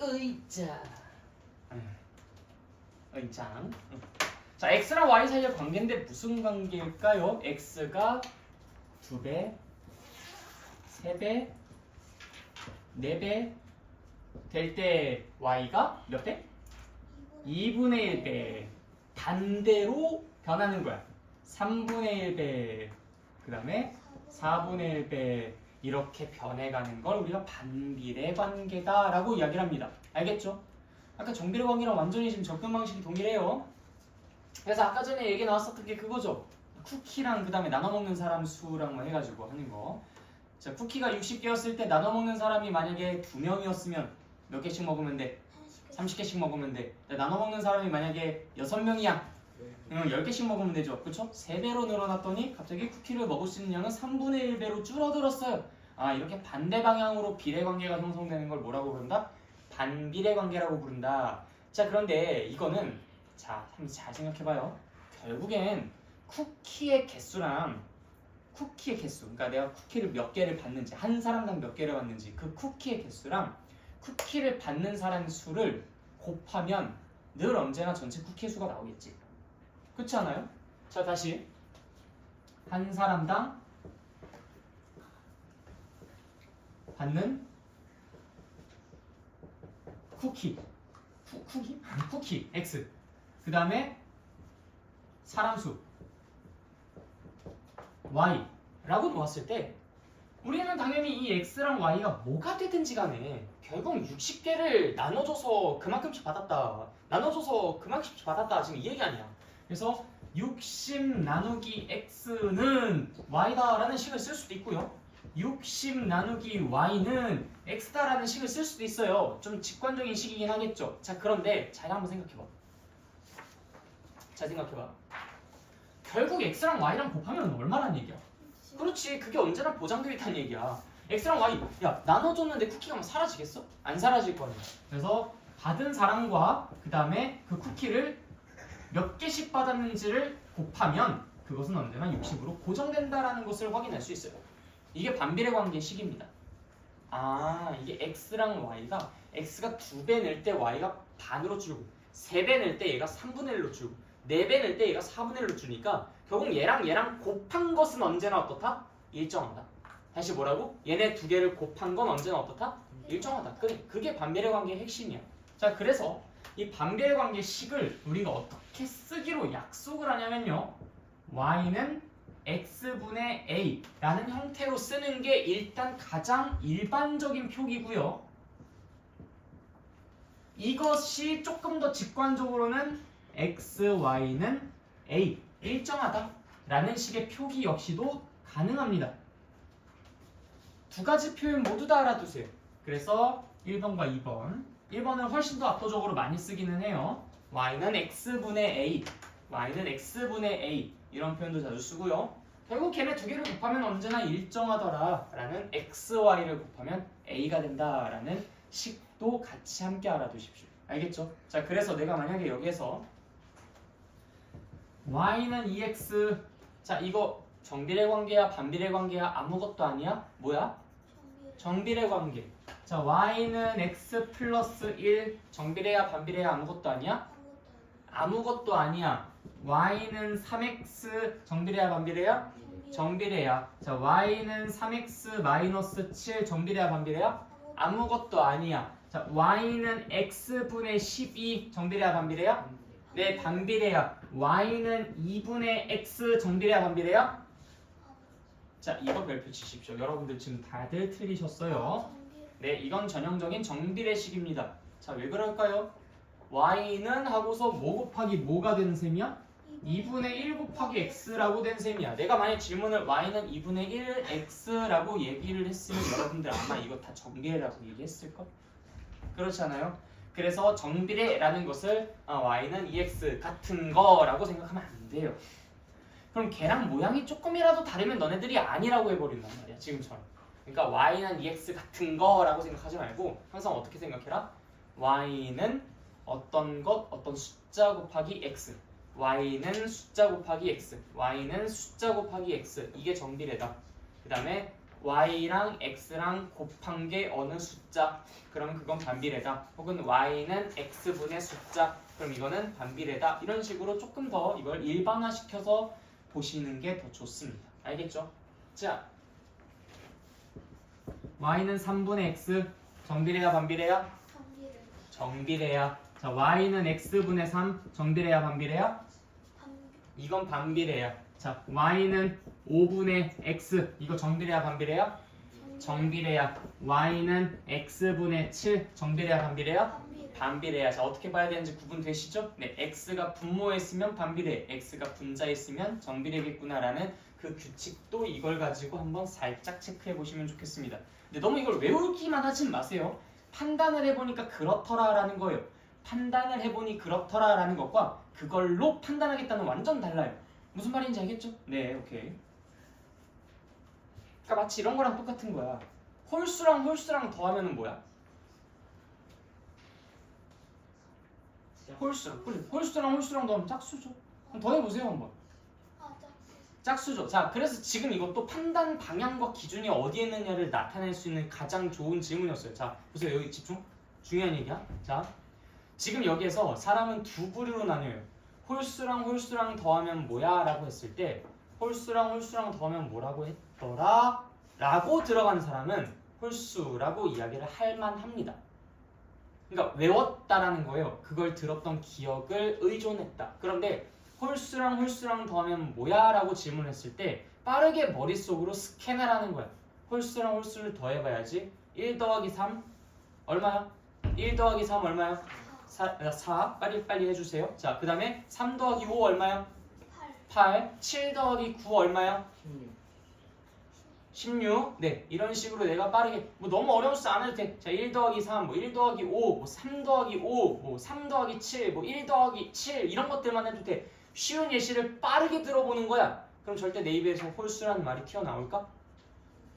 으이자. 으이짱. 자, x랑 y 사이의 관계인데 무슨 관계일까요? x가 2배, 3배, 4배 될 때 y가 몇 배? 2분의 1배. 반대로 변하는 거야. 3분의 1배, 그 다음에 4분의 1배 이렇게 변해가는 걸 우리가 반비례 관계다라고 이야기를 합니다. 알겠죠? 아까 정비례 관계랑 완전히 지금 접근 방식이 동일해요. 그래서 아까 전에 얘기 나왔었던 게 그거죠. 쿠키랑 그 다음에 나눠 먹는 사람 수랑 뭐 해가지고 하는 거. 자, 쿠키가 60개였을 때 나눠 먹는 사람이 만약에 2명이었으면 몇 개씩 먹으면 돼? 30개씩 먹으면 돼. 나눠 먹는 사람이 만약에 6명이야. 10개씩 먹으면 되죠. 그쵸? 3배로 늘어났더니 갑자기 쿠키를 먹을 수 있는 양은 3분의 1배로 줄어들었어요. 아, 이렇게 반대 방향으로 비례 관계가 형성되는 걸 뭐라고 부른다? 반비례 관계라고 부른다. 자, 그런데 이거는 자, 한번 잘 생각해봐요. 결국엔 쿠키의 개수랑 쿠키의 개수, 그러니까 내가 쿠키를 몇 개를 받는지, 한 사람당 몇 개를 받는지 그 쿠키의 개수랑 쿠키를 받는 사람의 수를 곱하면 늘 언제나 전체 쿠키의 수가 나오겠지. 그렇지 않아요? 자, 다시 한 사람당 받는 쿠키 쿠키 x, 그 다음에 사람 수 y 라고 놓았을 때 우리는 당연히 이 x랑 y가 뭐가 되든지 간에 결국 60개를 나눠줘서 그만큼씩 받았다, 나눠줘서 그만큼씩 받았다, 지금 이 얘기 아니야. 그래서 60 나누기 x는 y다 라는 식을 쓸 수도 있고요, 60 나누기 y는 x다 라는 식을 쓸 수도 있어요. 좀 직관적인 식이긴 하겠죠. 자, 그런데 잘 한번 생각해봐. 잘 생각해봐. 결국 x랑 y랑 곱하면 얼마란 얘기야? 그렇지, 그게 언제나 보장되어 있다는 얘기야. x랑 y, 야, 나눠줬는데 쿠키가 막 사라지겠어? 안 사라질 거야. 그래서 받은 사람과 그 다음에 그 쿠키를 몇 개씩 받았는지를 곱하면 그것은 언제나 60으로 고정된다라는 것을 확인할 수 있어요. 이게 반비례 관계의 식입니다. 아, 이게 x랑 y가 x가 2배 낼 때 y가 반으로 줄고 3배 낼 때 얘가 3분의 1로 줄고 4배 낼 때 얘가 4분의 1로 주니까 결국 얘랑 곱한 것은 언제나 어떻다? 일정하다. 다시 뭐라고? 얘네 두 개를 곱한 건 언제나 어떻다? 일정하다. 그게 반비례 관계의 핵심이야. 자, 그래서 이 반비례 관계 식을 우리가 어떻게 쓰기로 약속을 하냐면요, y는 x분의 a라는 형태로 쓰는 게 일단 가장 일반적인 표기고요, 이것이 조금 더 직관적으로는 x, y는 a 일정하다 라는 식의 표기 역시도 가능합니다. 두 가지 표현 모두 다 알아두세요. 그래서 1번과 2번, 1번은 훨씬 더 압도적으로 많이 쓰기는 해요. y는 x분의 a, y는 x분의 a 이런 표현도 자주 쓰고요. 결국 걔네 두 개를 곱하면 언제나 일정하더라 라는 xy를 곱하면 a가 된다 라는 식도 같이 함께 알아두십시오. 알겠죠? 자, 그래서 내가 만약에 여기에서 y는 2x, 자, 이거 정비례 관계야 반비례 관계야 아무것도 아니야? 뭐야? 정비례 관계. 자, y는 x 플러스 1 정비례야 반비례야 아무것도 아니야? 아무것도 아니야. y는 3x 정비례야 반비례야? 정비례야. 자, y는 3x 마이너스 7 정비례야 반비례야? 아무것도 아니야. 자, y는 x분의 12 정비례야 반비례야? 네, 반비례야. y는 2분의 x 정비례야 반비례야? 자, 이거 별표 치십시오. 여러분들 지금 다들 틀리셨어요. 네, 이건 전형적인 정비례식입니다. 자, 왜 그럴까요? y는 하고서 뭐 곱하기 뭐가 되는 셈이야? 2분의 1 곱하기 x라고 된 셈이야. 내가 만약 질문을 y는 2분의 1 x라고 얘기를 했으면 여러분들 아마 이거 다 정비례라고 얘기했을걸? 그렇지 않아요? 그래서 정비례라는 것을 y는 2x 같은 거라고 생각하면 안 돼요. 그럼 걔랑 모양이 조금이라도 다르면 너네들이 아니라고 해버린단 말이야, 지금처럼. 그러니까 y는 2x 같은 거라고 생각하지 말고 항상 어떻게 생각해라? y는 어떤 것, 어떤 숫자 곱하기 x, y는 숫자 곱하기 x, y는 숫자 곱하기 x, 이게 정비례다. 그 다음에 y랑 x랑 곱한 게 어느 숫자, 그러면 그건 반비례다. 혹은 y는 x분의 숫자, 그럼 이거는 반비례다. 이런 식으로 조금 더 이걸 일반화시켜서 보시는 게 더 좋습니다. 알겠죠? 자, y는 3분의 x 정비례야 반비례야? 정비례야. 자, y는 x분의 3 정비례야 반비례야? 이건 반비례야. 자, y는 5분의 x 이거 정비례야 반비례야? 정비례야. y는 x분의 7 정비례야 반비례야? 반비례야. 자, 어떻게 봐야 되는지 구분되시죠? 네, x가 분모에 있으면 반비례, x가 분자에 있으면 정비례겠구나라는 그 규칙도 이걸 가지고 한번 살짝 체크해 보시면 좋겠습니다. 근데 너무 이걸 외우기만 하진 마세요. 판단을 해보니까 그렇더라라는 거예요. 판단을 해보니 그렇더라라는 것과 그걸로 판단하겠다는 완전 달라요. 무슨 말인지 알겠죠? 네, 오케이. 그러니까 마치 이런 거랑 똑같은 거야. 홀수랑 홀수랑 더하면 뭐야? 홀수랑, 그래. 홀수랑 홀수랑 더하면 짝수죠. 그럼 더해보세요 한번. 짝수죠. 자, 그래서 지금 이것도 판단 방향과 기준이 어디에 있느냐를 나타낼 수 있는 가장 좋은 질문이었어요. 자, 보세요. 여기 집중. 중요한 얘기야. 자, 지금 여기에서 사람은 두 부류로 나뉘어요. 홀수랑 홀수랑 더하면 뭐야? 라고 했을 때 홀수랑 홀수랑 더하면 뭐라고 했더라? 라고 들어간 사람은 홀수라고 이야기를 할 만합니다. 그러니까 외웠다라는 거예요. 그걸 들었던 기억을 의존했다. 그런데 홀수랑 홀수랑 더하면 뭐야? 라고 질문했을 때 빠르게 머릿속으로 스캔을 하는 거야. 홀수랑 홀수를 더해봐야지. 1 더하기 3 얼마야? 1 더하기 3 얼마야? 4 빨리 해주세요. 자, 그 다음에 3 더하기 5 얼마야? 8 7 더하기 9 얼마야? 16. 네, 이런 식으로 내가 빠르게 뭐 너무 어려운 수 안 해도 돼. 자, 1 더하기 3, 뭐 1 더하기 5, 뭐 3 더하기 5, 뭐 3 더하기 7, 뭐 1 더하기 7 이런 것들만 해도 돼. 쉬운 예시를 빠르게 들어보는 거야. 그럼 절대 내 입에서 홀수라는 말이 튀어나올까?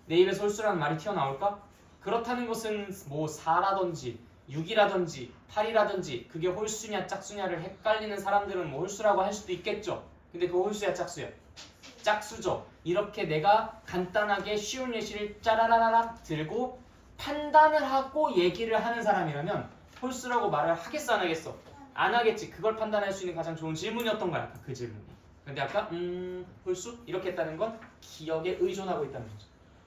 내 입에서 홀수라는 말이 튀어나올까? 그렇다는 것은 뭐 4라든지 6이라든지 8이라든지 그게 홀수냐 짝수냐를 헷갈리는 사람들은 뭐 홀수라고 할 수도 있겠죠. 근데 그 홀수야 짝수야? 짝수죠. 이렇게 내가 간단하게 쉬운 예시를 짜라라락 들고 판단을 하고 얘기를 하는 사람이라면 홀수라고 말을 하겠어 안 하겠어? 안 하겠지. 그걸 판단할 수 있는 가장 좋은 질문이었던 거야. 그 질문이. 근데 아까 홀수? 이렇게 했다는 건 기억에 의존하고 있다는 거죠.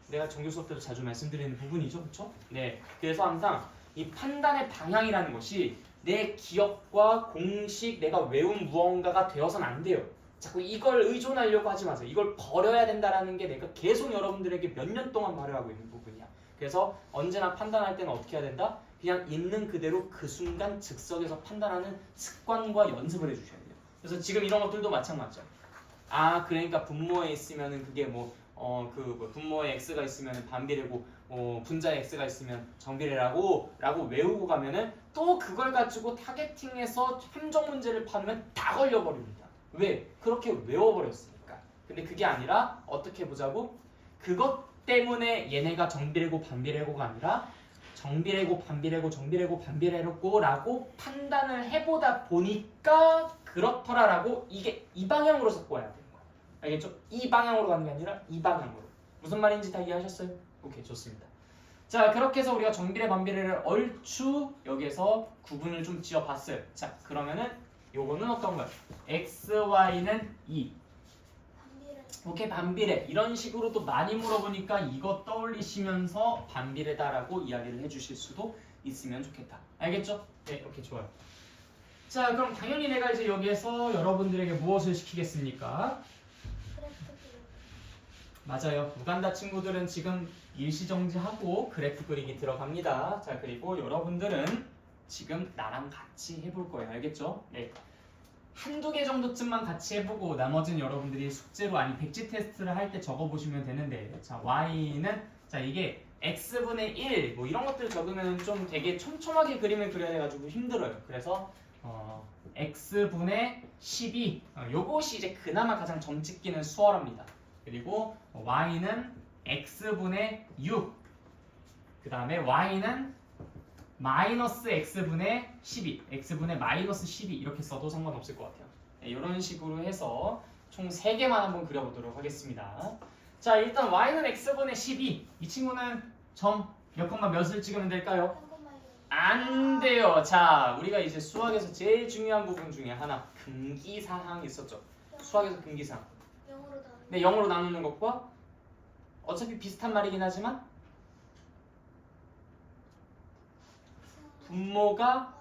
내가 정규 수업 때도 자주 말씀드리는 부분이죠. 그렇죠? 네. 그래서 항상 이 판단의 방향이라는 것이 내 기억과 공식, 내가 외운 무언가가 되어서는 안 돼요. 자꾸 이걸 의존하려고 하지 마세요. 이걸 버려야 된다라는 게 내가 계속 여러분들에게 몇 년 동안 말해가고 있는 부분이야. 그래서 언제나 판단할 때는 어떻게 해야 된다? 그냥 있는 그대로 그 순간 즉석에서 판단하는 습관과 연습을 해주셔야 돼요. 그래서 지금 이런 것들도 마찬가지죠. 아, 그러니까 분모에 있으면은 그게 분모에 x가 있으면 반비례고 분자에 x가 있으면 정비례라고 외우고 가면은 또 그걸 가지고 타겟팅해서 함정 문제를 파면 다 걸려버립니다. 왜? 그렇게 외워버렸으니까. 근데 그게 아니라 어떻게 보자고? 그것 때문에 얘네가 정비례고 반비례고가 아니라 정비례고 반비례고 정비례고 반비례고 라고 판단을 해보다 보니까 그렇더라라고 이게 이 방향으로 섞어야 되는 거야. 알겠죠? 이 방향으로 가는 게 아니라 이 방향으로. 무슨 말인지 다 이해하셨어요? 오케이, 좋습니다. 자, 그렇게 해서 우리가 정비례 반비례를 얼추 여기에서 구분을 좀 지어봤어요. 자, 그러면은 요거는 어떤 거야? x, y는 2. 오케이, 반비례. 이런 식으로도 많이 물어보니까 이거 떠올리시면서 반비례다라고 이야기를 해주실 수도 있으면 좋겠다. 알겠죠? 네, 오케이, 좋아요. 자, 그럼 당연히 내가 이제 여기에서 여러분들에게 무엇을 시키겠습니까? 맞아요. 우간다 친구들은 지금 일시정지하고 그래프 그리기 들어갑니다. 자, 그리고 여러분들은 지금 나랑 같이 해볼 거예요. 알겠죠? 네. 한두 개 정도쯤만 같이 해보고 나머지는 여러분들이 숙제로 아니 백지 테스트를 할 때 적어보시면 되는데, 자, y는 자 이게 x분의 1 뭐 이런 것들 적으면 좀 되게 촘촘하게 그림을 그려야 돼가지고 힘들어요. 그래서 x분의 12 요것이 이제 그나마 가장 점 찍기는 수월합니다. 그리고 y는 x분의 6 그 다음에 y는 마이너스 x분의 12 x분의 마이너스 12 이렇게 써도 상관없을 것 같아요. 네, 이런 식으로 해서 총 3개만 한번 그려보도록 하겠습니다. 자, 일단 y는 x분의 12 이 친구는 점 몇 콤마 몇을 찍으면 될까요? 안 돼요. 자, 우리가 이제 수학에서 제일 중요한 부분 중에 하나 금기사항이 있었죠. 수학에서 금기사항. 네, 0으로 나누는 것과 어차피 비슷한 말이긴 하지만 분모가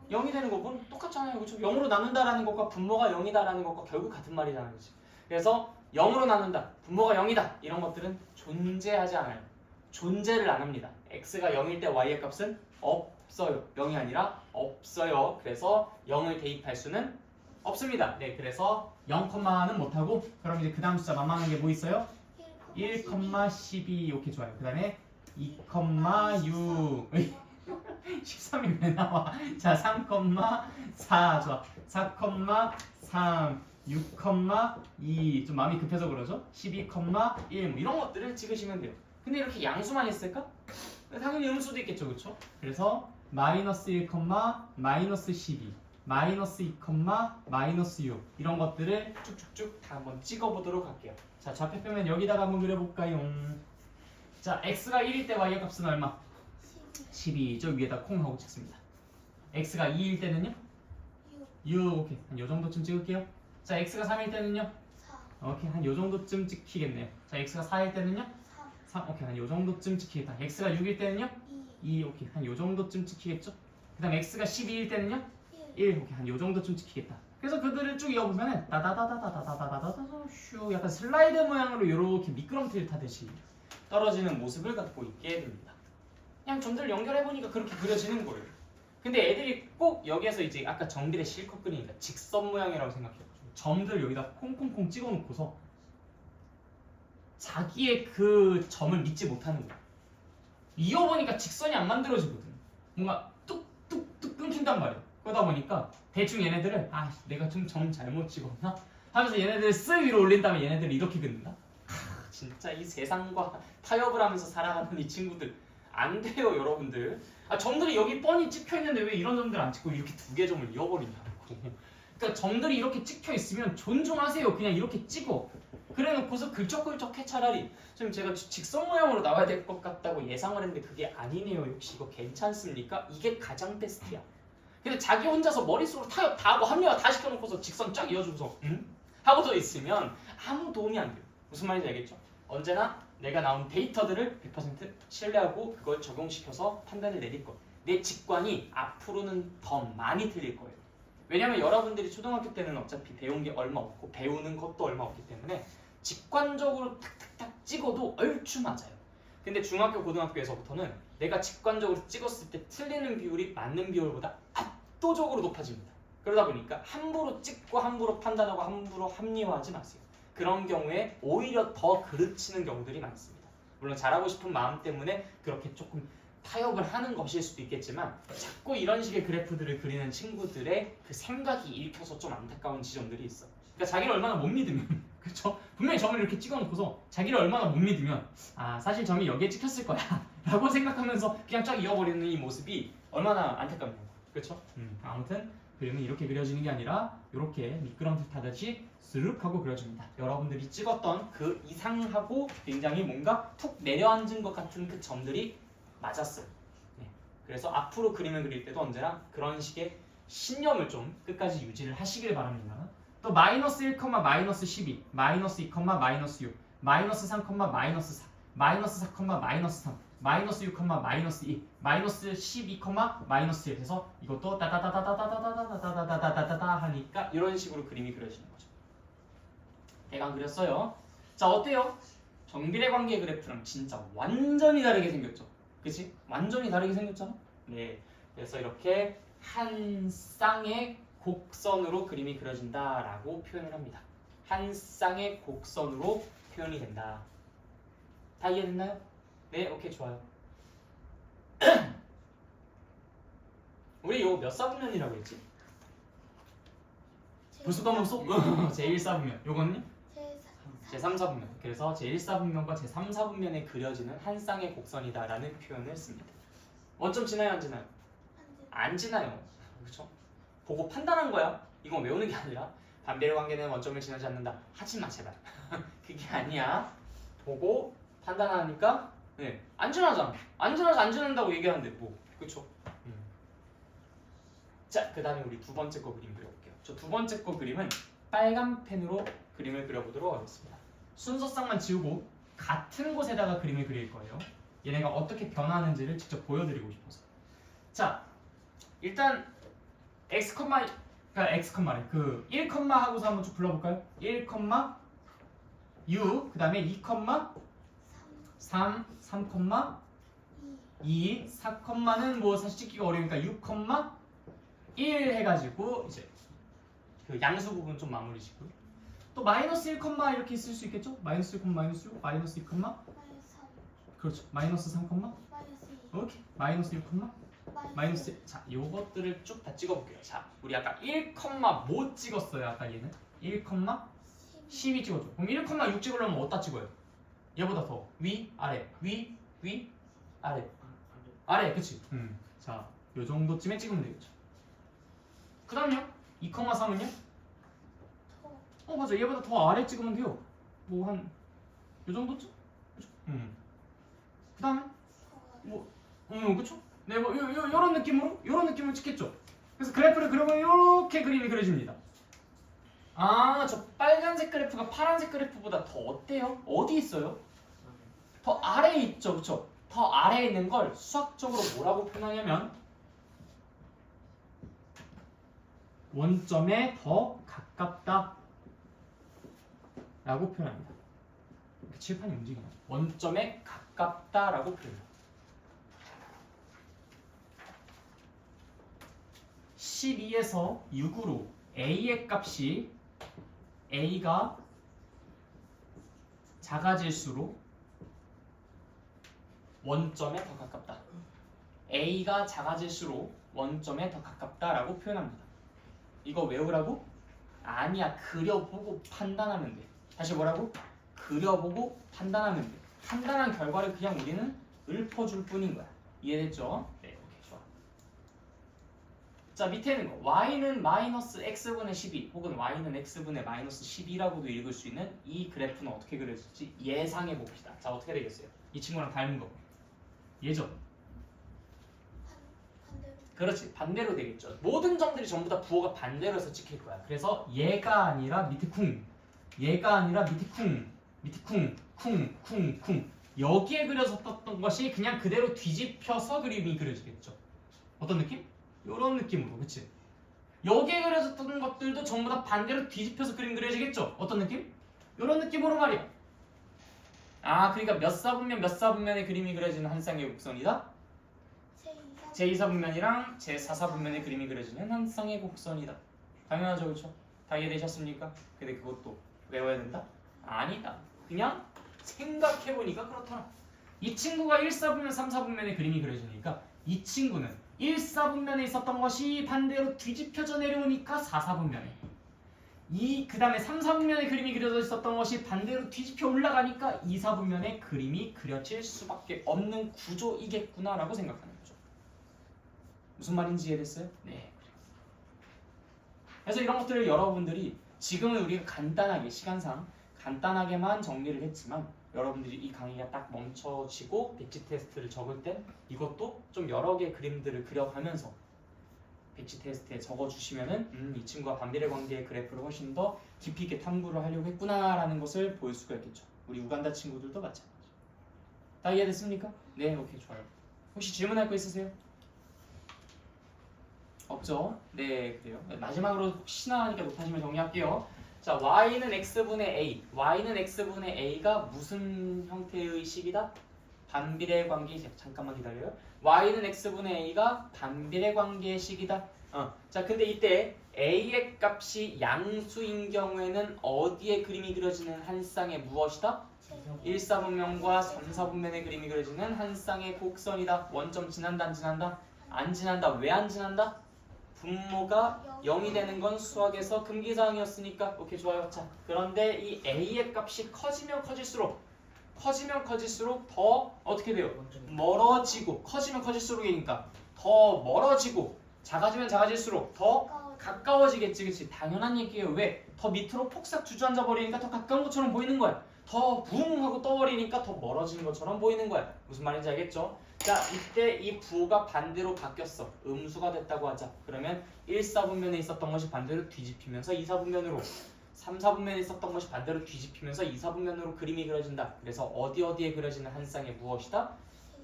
0이 되는 거는 똑같잖아요. 그렇죠? 0으로 나눈다라는 것과 분모가 0이다라는 것과 결국 같은 말이라는 거지. 그래서 0으로 나눈다, 분모가 0이다 이런 것들은 존재하지 않아요. 존재를 안 합니다. x가 0일 때 y의 값은 없어요. 0이 아니라 없어요. 그래서 0을 대입할 수는 없습니다. 네, 그래서 0는 못하고 그럼 이제 그 다음 숫자 만만한 게 뭐 있어요? 1, 12 오케이, 좋아요. 그 다음에 2, 6 13이 왜 나와? 자, 3,4 좋아. 4,3 6,2 좀 마음이 급해서 그러죠? 12,1 뭐 이런 것들을 찍으시면 돼요. 근데 이렇게 양수만 있을까? 당연히 음수도 있겠죠, 그렇죠? 그래서 마이너스 1, 마이너스 12 마이너스 2, 마이너스 6 이런 것들을 쭉쭉쭉 다 한번 찍어보도록 할게요. 자, 좌표표면 여기다가 한번 그려볼까요? 자, x가 1일 때 y의 값은 얼마? 12. 저 위에다 콩 하고 찍습니다. x가 2일 때는요? 6. 오케이. 한 요 정도쯤 찍을게요. 자, x가 3일 때는요? 4, 오케이. 한 요 정도쯤 찍히겠네요. 자, x가 4일 때는요? 3, 3. 오케이. 한 요 정도쯤 찍히겠다. x가 6일 때는요? 2, 2. 오케이. 한 요 정도쯤 찍히겠죠? 그 다음 x가 12일 때는요? 1. 1. 오케이. 한 요 정도쯤 찍히겠다. 그래서 그들을 쭉 이어보면은 따다다다다다다다다다 슈 약간 슬라이드 모양으로 이렇게 미끄럼틀 타듯이 떨어지는 모습을 갖고 있게 됩니다. 그냥 점들을 연결해보니까 그렇게 그려지는 거예요. 근데 애들이 꼭 여기에서 이제 아까 정비례 실컷 그리니까 직선 모양이라고 생각해요. 점들 여기다 콩콩콩 찍어놓고서 자기의 그 점을 믿지 못하는 거야. 이어보니까 직선이 안 만들어지거든. 뭔가 뚝뚝뚝 끊긴단 말이야. 그러다 보니까 대충 얘네들을 아 내가 좀 점 잘못 찍었나? 하면서 얘네들을 쓱 위로 올린 다음에 얘네들을 이렇게 긋는다? 진짜 이 세상과 타협을 하면서 살아가는 이 친구들 안 돼요 여러분들. 아 점들이 여기 뻔히 찍혀있는데 왜 이런 점들 안 찍고 이렇게 두 개 점을 이어버리냐고. 그러니까 점들이 이렇게 찍혀있으면 존중하세요. 그냥 이렇게 찍어. 그래놓고서 긁적긁적해 차라리. 지금 제가 직선 모양으로 나와야 될 것 같다고 예상을 했는데 그게 아니네요. 역시 이거 괜찮습니까? 이게 가장 베스트야. 근데 자기 혼자서 머릿속으로 타협 다 하고 합리화 다 시켜놓고서 직선 쫙 이어주고서 응? 하고서 있으면 아무 도움이 안 돼요. 무슨 말인지 알겠죠? 언제나 내가 나온 데이터들을 100% 신뢰하고 그걸 적용시켜서 판단을 내릴 것. 내 직관이 앞으로는 더 많이 틀릴 거예요. 왜냐면 여러분들이 초등학교 때는 어차피 배운 게 얼마 없고 배우는 것도 얼마 없기 때문에 직관적으로 탁탁탁 찍어도 얼추 맞아요. 근데 중학교 고등학교에서부터는 내가 직관적으로 찍었을 때 틀리는 비율이 맞는 비율보다 압도적으로 높아집니다. 그러다 보니까 함부로 찍고 함부로 판단하고 함부로 합리화하지 마세요. 그런 경우에 오히려 더 그르치는 경우들이 많습니다. 물론 잘하고 싶은 마음 때문에 그렇게 조금 타협을 하는 것일 수도 있겠지만 자꾸 이런 식의 그래프들을 그리는 친구들의 그 생각이 읽혀서 좀 안타까운 지점들이 있어. 그러니까 자기를 얼마나 못 믿으면 그렇죠? 분명히 점을 이렇게 찍어놓고서 자기를 얼마나 못 믿으면 아 사실 점이 여기에 찍혔을 거야 라고 생각하면서 그냥 쫙 이어버리는 이 모습이 얼마나 안타깝냐고. 그렇죠? 아무튼 그림은 이렇게 그려지는 게 아니라 이렇게 미끄럼틀 타듯이 스륵 하고 그려집니다. 여러분들이 찍었던 그 이상하고 굉장히 뭔가 툭 내려앉은 것 같은 그 점들이 맞았어요. 네. 그래서 앞으로 그림을 그릴 때도 언제나 그런 식의 신념을 좀 끝까지 유지를 하시길 바랍니다. 또 마이너스 1, 마이너스 12, 마이너스 2, 마이너스 6, 마이너스 3, 마이너스 4, 마이너스 4, 마이너스 3, 마이너스 6, 마이너스 2, 마이너스 12, 마이너스 1 해서 이것도 따다다다다다다다다다다다다다다다 하니까 이런 식으로 그림이 그려지는 거죠. 대강 그렸어요. 자 어때요? 정비례 관계 그래프랑 진짜 완전히 다르게 생겼죠? 그치? 완전히 다르게 생겼잖아? 네. 그래서 이렇게 한 쌍의 곡선으로 그림이 그려진다라고 표현을 합니다. 한 쌍의 곡선으로 표현이 된다. 다 이해됐나요? 네, 오케이, 좋아요. 우리 이거 몇 사분면이라고 했지? 벌써 까먹었어? 제1사분면. 요거는요? 제3사분면. 그래서 제1사분면과 제3사분면에 그려지는 한 쌍의 곡선이다라는 표현을 씁니다. 원점 지나요, 안 지나요? 안 지나요. 그렇죠? 보고 판단한 거야. 이건 외우는 게 아니라 반비례 관계는 원점을 지나지 않는다. 하지 마 제발. 그게 아니야. 보고 판단하니까 네, 안 지나잖아. 안 지나서 안 지난다고 얘기하는데 뭐 그렇죠? 자, 그 다음에 우리 두 번째 거 그림 그려볼게요. 저 두 번째 거 그림은 빨간 펜으로 그림을 그려보도록 하겠습니다. 순서쌍만 지우고 같은 곳에다가 그림을 그릴 거예요. 얘네가 어떻게 변하는지를 직접 보여드리고 싶어서. 자, 일단 x, 그러니까 x래. 그 1, 하고서 한번 쭉 불러볼까요? 1, 6, 그 다음에 2, 3, 2, 4는 뭐 사실 찍기가 어려우니까 6, 1 해가지고 이제 그 양수 부분 좀 마무리 짓고요. 또 마이너스 1, 이렇게 쓸 수 있겠죠? 마이너스 1, 마이너스 6, 마이너스 2, 그렇죠. 마이너스 3, 오케이. 마이너스 6, 마이너스 1. 자, 요것들을 쭉 다 찍어볼게요. 자, 우리 아까 1, 뭐 찍었어요? 아까 얘는 1, 12 찍어줘. 그럼 1, 6 찍으려면 어디다 찍어요? 얘보다 더 위, 아래, 위, 아래, 아래, 그치? 자, 요 정도쯤에 찍으면 되겠죠. 그 다음요 2,3은요? 더. 맞아 얘보다 더 아래 찍으면 돼요. 뭐 한 요 정도쯤? 그쵸? 그 다음에 그쵸? 네, 뭐 요런 느낌으로 찍겠죠. 그래서 그래프를 그려보면 요렇게 그림이 그려집니다. 저 빨간색 그래프가 파란색 그래프보다 더 어때요? 어디 있어요? 더 아래에 있죠, 그쵸? 더 아래에 있는 걸 수학적으로 뭐라고 표현하냐면 원점에 더 가깝다 라고 표현합니다. 이렇게 칠판이 움직이나요? 원점에 가깝다라고 표현합니다. 12에서 6으로 a의 값이 a가 작아질수록 원점에 더 가깝다. a가 작아질수록 원점에 더 가깝다라고 표현합니다. 이거 외우라고? 아니야. 그려보고 판단하면 돼. 다시 뭐라고? 그려보고 판단하면 돼. 판단한 결과를 그냥 우리는 읊어줄 뿐인 거야. 이해됐죠? 네, 오케이, 좋아. 자, 밑에 있는 거 y는 마이너스 x분의 12 혹은 y는 x분의 마이너스 12라고도 읽을 수 있는 이 그래프는 어떻게 그려질지 예상해 봅시다. 자, 어떻게 되겠어요? 이 친구랑 닮은 거 예죠? 반대로. 그렇지, 반대로 되겠죠. 모든 점들이 전부 다 부호가 반대로 해서 찍힐 거야. 그래서 얘가 아니라 밑에 쿵, 얘가 아니라 밑에 쿵, 밑에 쿵, 쿵, 쿵, 쿵. 여기에 그려졌던 것이 그냥 그대로 뒤집혀서 그림이 그려지겠죠. 어떤 느낌? 이런 느낌으로, 그치? 여기에 그려졌던 것들도 전부 다 반대로 뒤집혀서 그림 그려지겠죠. 어떤 느낌? 이런 느낌으로 말이야. 그러니까 몇 사분면 몇 사분면의 그림이 그려지는 한 쌍의 곡선이다. 제2사분면이랑 제4사분면의 그림이 그려지는 한 쌍의 곡선이다. 당연하죠, 그렇죠? 다 이해되셨습니까? 근데 그것도 외워야 된다? 아니다. 그냥 생각해보니까 그렇더라. 이 친구가 1사분면, 3사분면의 그림이 그려지니까 이 친구는 1사분면에 있었던 것이 반대로 뒤집혀져 내려오니까 4사분면에, 그 다음에 3사분면의 그림이 그려져 있었던 것이 반대로 뒤집혀 올라가니까 2사분면의 그림이 그려질 수밖에 없는 구조이겠구나라고 생각하는 거죠. 무슨 말인지 이해됐어요? 네. 그래서 이런 것들을 여러분들이 지금은 우리가 간단하게 시간상 간단하게만 정리를 했지만 여러분들이 이 강의가 딱 멈춰지고 배치 테스트를 적을 때 이것도 좀 여러 개의 그림들을 그려가면서 배치 테스트에 적어주시면은 이 친구가 반비례 관계의 그래프를 훨씬 더 깊이 있게 탐구를 하려고 했구나라는 것을 보일 수가 있겠죠. 우리 우간다 친구들도 마찬가지. 다 이해됐습니까? 네, 오케이, 좋아요. 혹시 질문할 거 있으세요? 없죠? 네, 그래요. 마지막으로 혹시나 하니까 못하시면 정리할게요. 자, y는 x분의 a. y는 x분의 a가 무슨 형태의 식이다? 반비례 관계식. 잠깐만 기다려요. y는 x분의 a가 반비례 관계의 식이다. 자, 근데 이때 a의 값이 양수인 경우에는 어디에 그림이 그려지는 한 쌍의 무엇이다? 1사분면과 3사분면의 그림이 그려지는 한 쌍의 곡선이다. 원점 지난다, 안 지난다? 안 지난다. 왜 안 지난다? 분모가 0이 되는 건 수학에서 금기사항이었으니까. 오케이, 좋아요. 자, 그런데 이 a의 값이 커지면 커질수록 더 어떻게 돼요? 멀어지고, 커지면 커질수록이니까 더 멀어지고, 작아지면 작아질수록 더 가까워지겠지, 그치? 당연한 얘기예요. 왜? 더 밑으로 폭삭 주저앉아 버리니까 더 가까운 것처럼 보이는 거야. 더 붕 하고 떠버리니까 더 멀어진 것처럼 보이는 거야. 무슨 말인지 알겠죠? 자, 이때 이 부호가 반대로 바뀌었어. 음수가 됐다고 하자. 그러면 1사분면에 있었던 것이 반대로 뒤집히면서 2사분면으로, 3사분면에 있었던 것이 반대로 뒤집히면서 2사분면으로 그림이 그려진다. 그래서 어디에 그려지는 한 쌍의 무엇이다?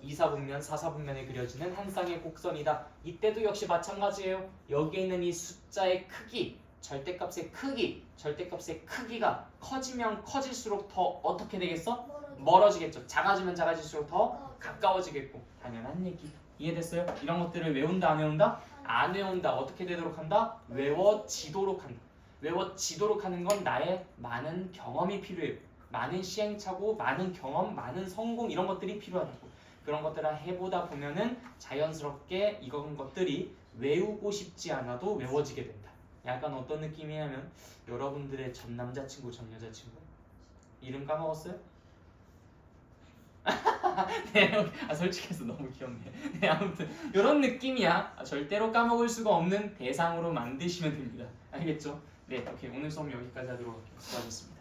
2사분면, 4사분면에 그려지는 한 쌍의 곡선이다. 이때도 역시 마찬가지예요. 여기에 있는 이 숫자의 크기, 절대값의 크기가 커지면 커질수록 더 어떻게 되겠어? 멀어지겠죠. 작아지면 작아질수록 더 가까워지겠고. 당연한 얘기. 이해됐어요? 이런 것들을 외운다, 안 외운다? 안 외운다. 어떻게 되도록 한다? 외워지도록 한다. 외워지도록 하는 건 나의 많은 경험이 필요해요. 많은 시행착오, 많은 경험, 많은 성공, 이런 것들이 필요하다고. 그런 것들을 해보다 보면은 자연스럽게 이런 것들이 외우고 싶지 않아도 외워지게 된다. 약간 어떤 느낌이냐면 여러분들의 전 남자친구, 전 여자친구 이름 까먹었어요? 네, 솔직해서 너무 귀엽네. 네, 아무튼 이런 느낌이야. 절대로 까먹을 수가 없는 대상으로 만드시면 됩니다. 알겠죠? 네, 오케이. 오늘 수업 여기까지 하도록 할게요. 수고하셨습니다.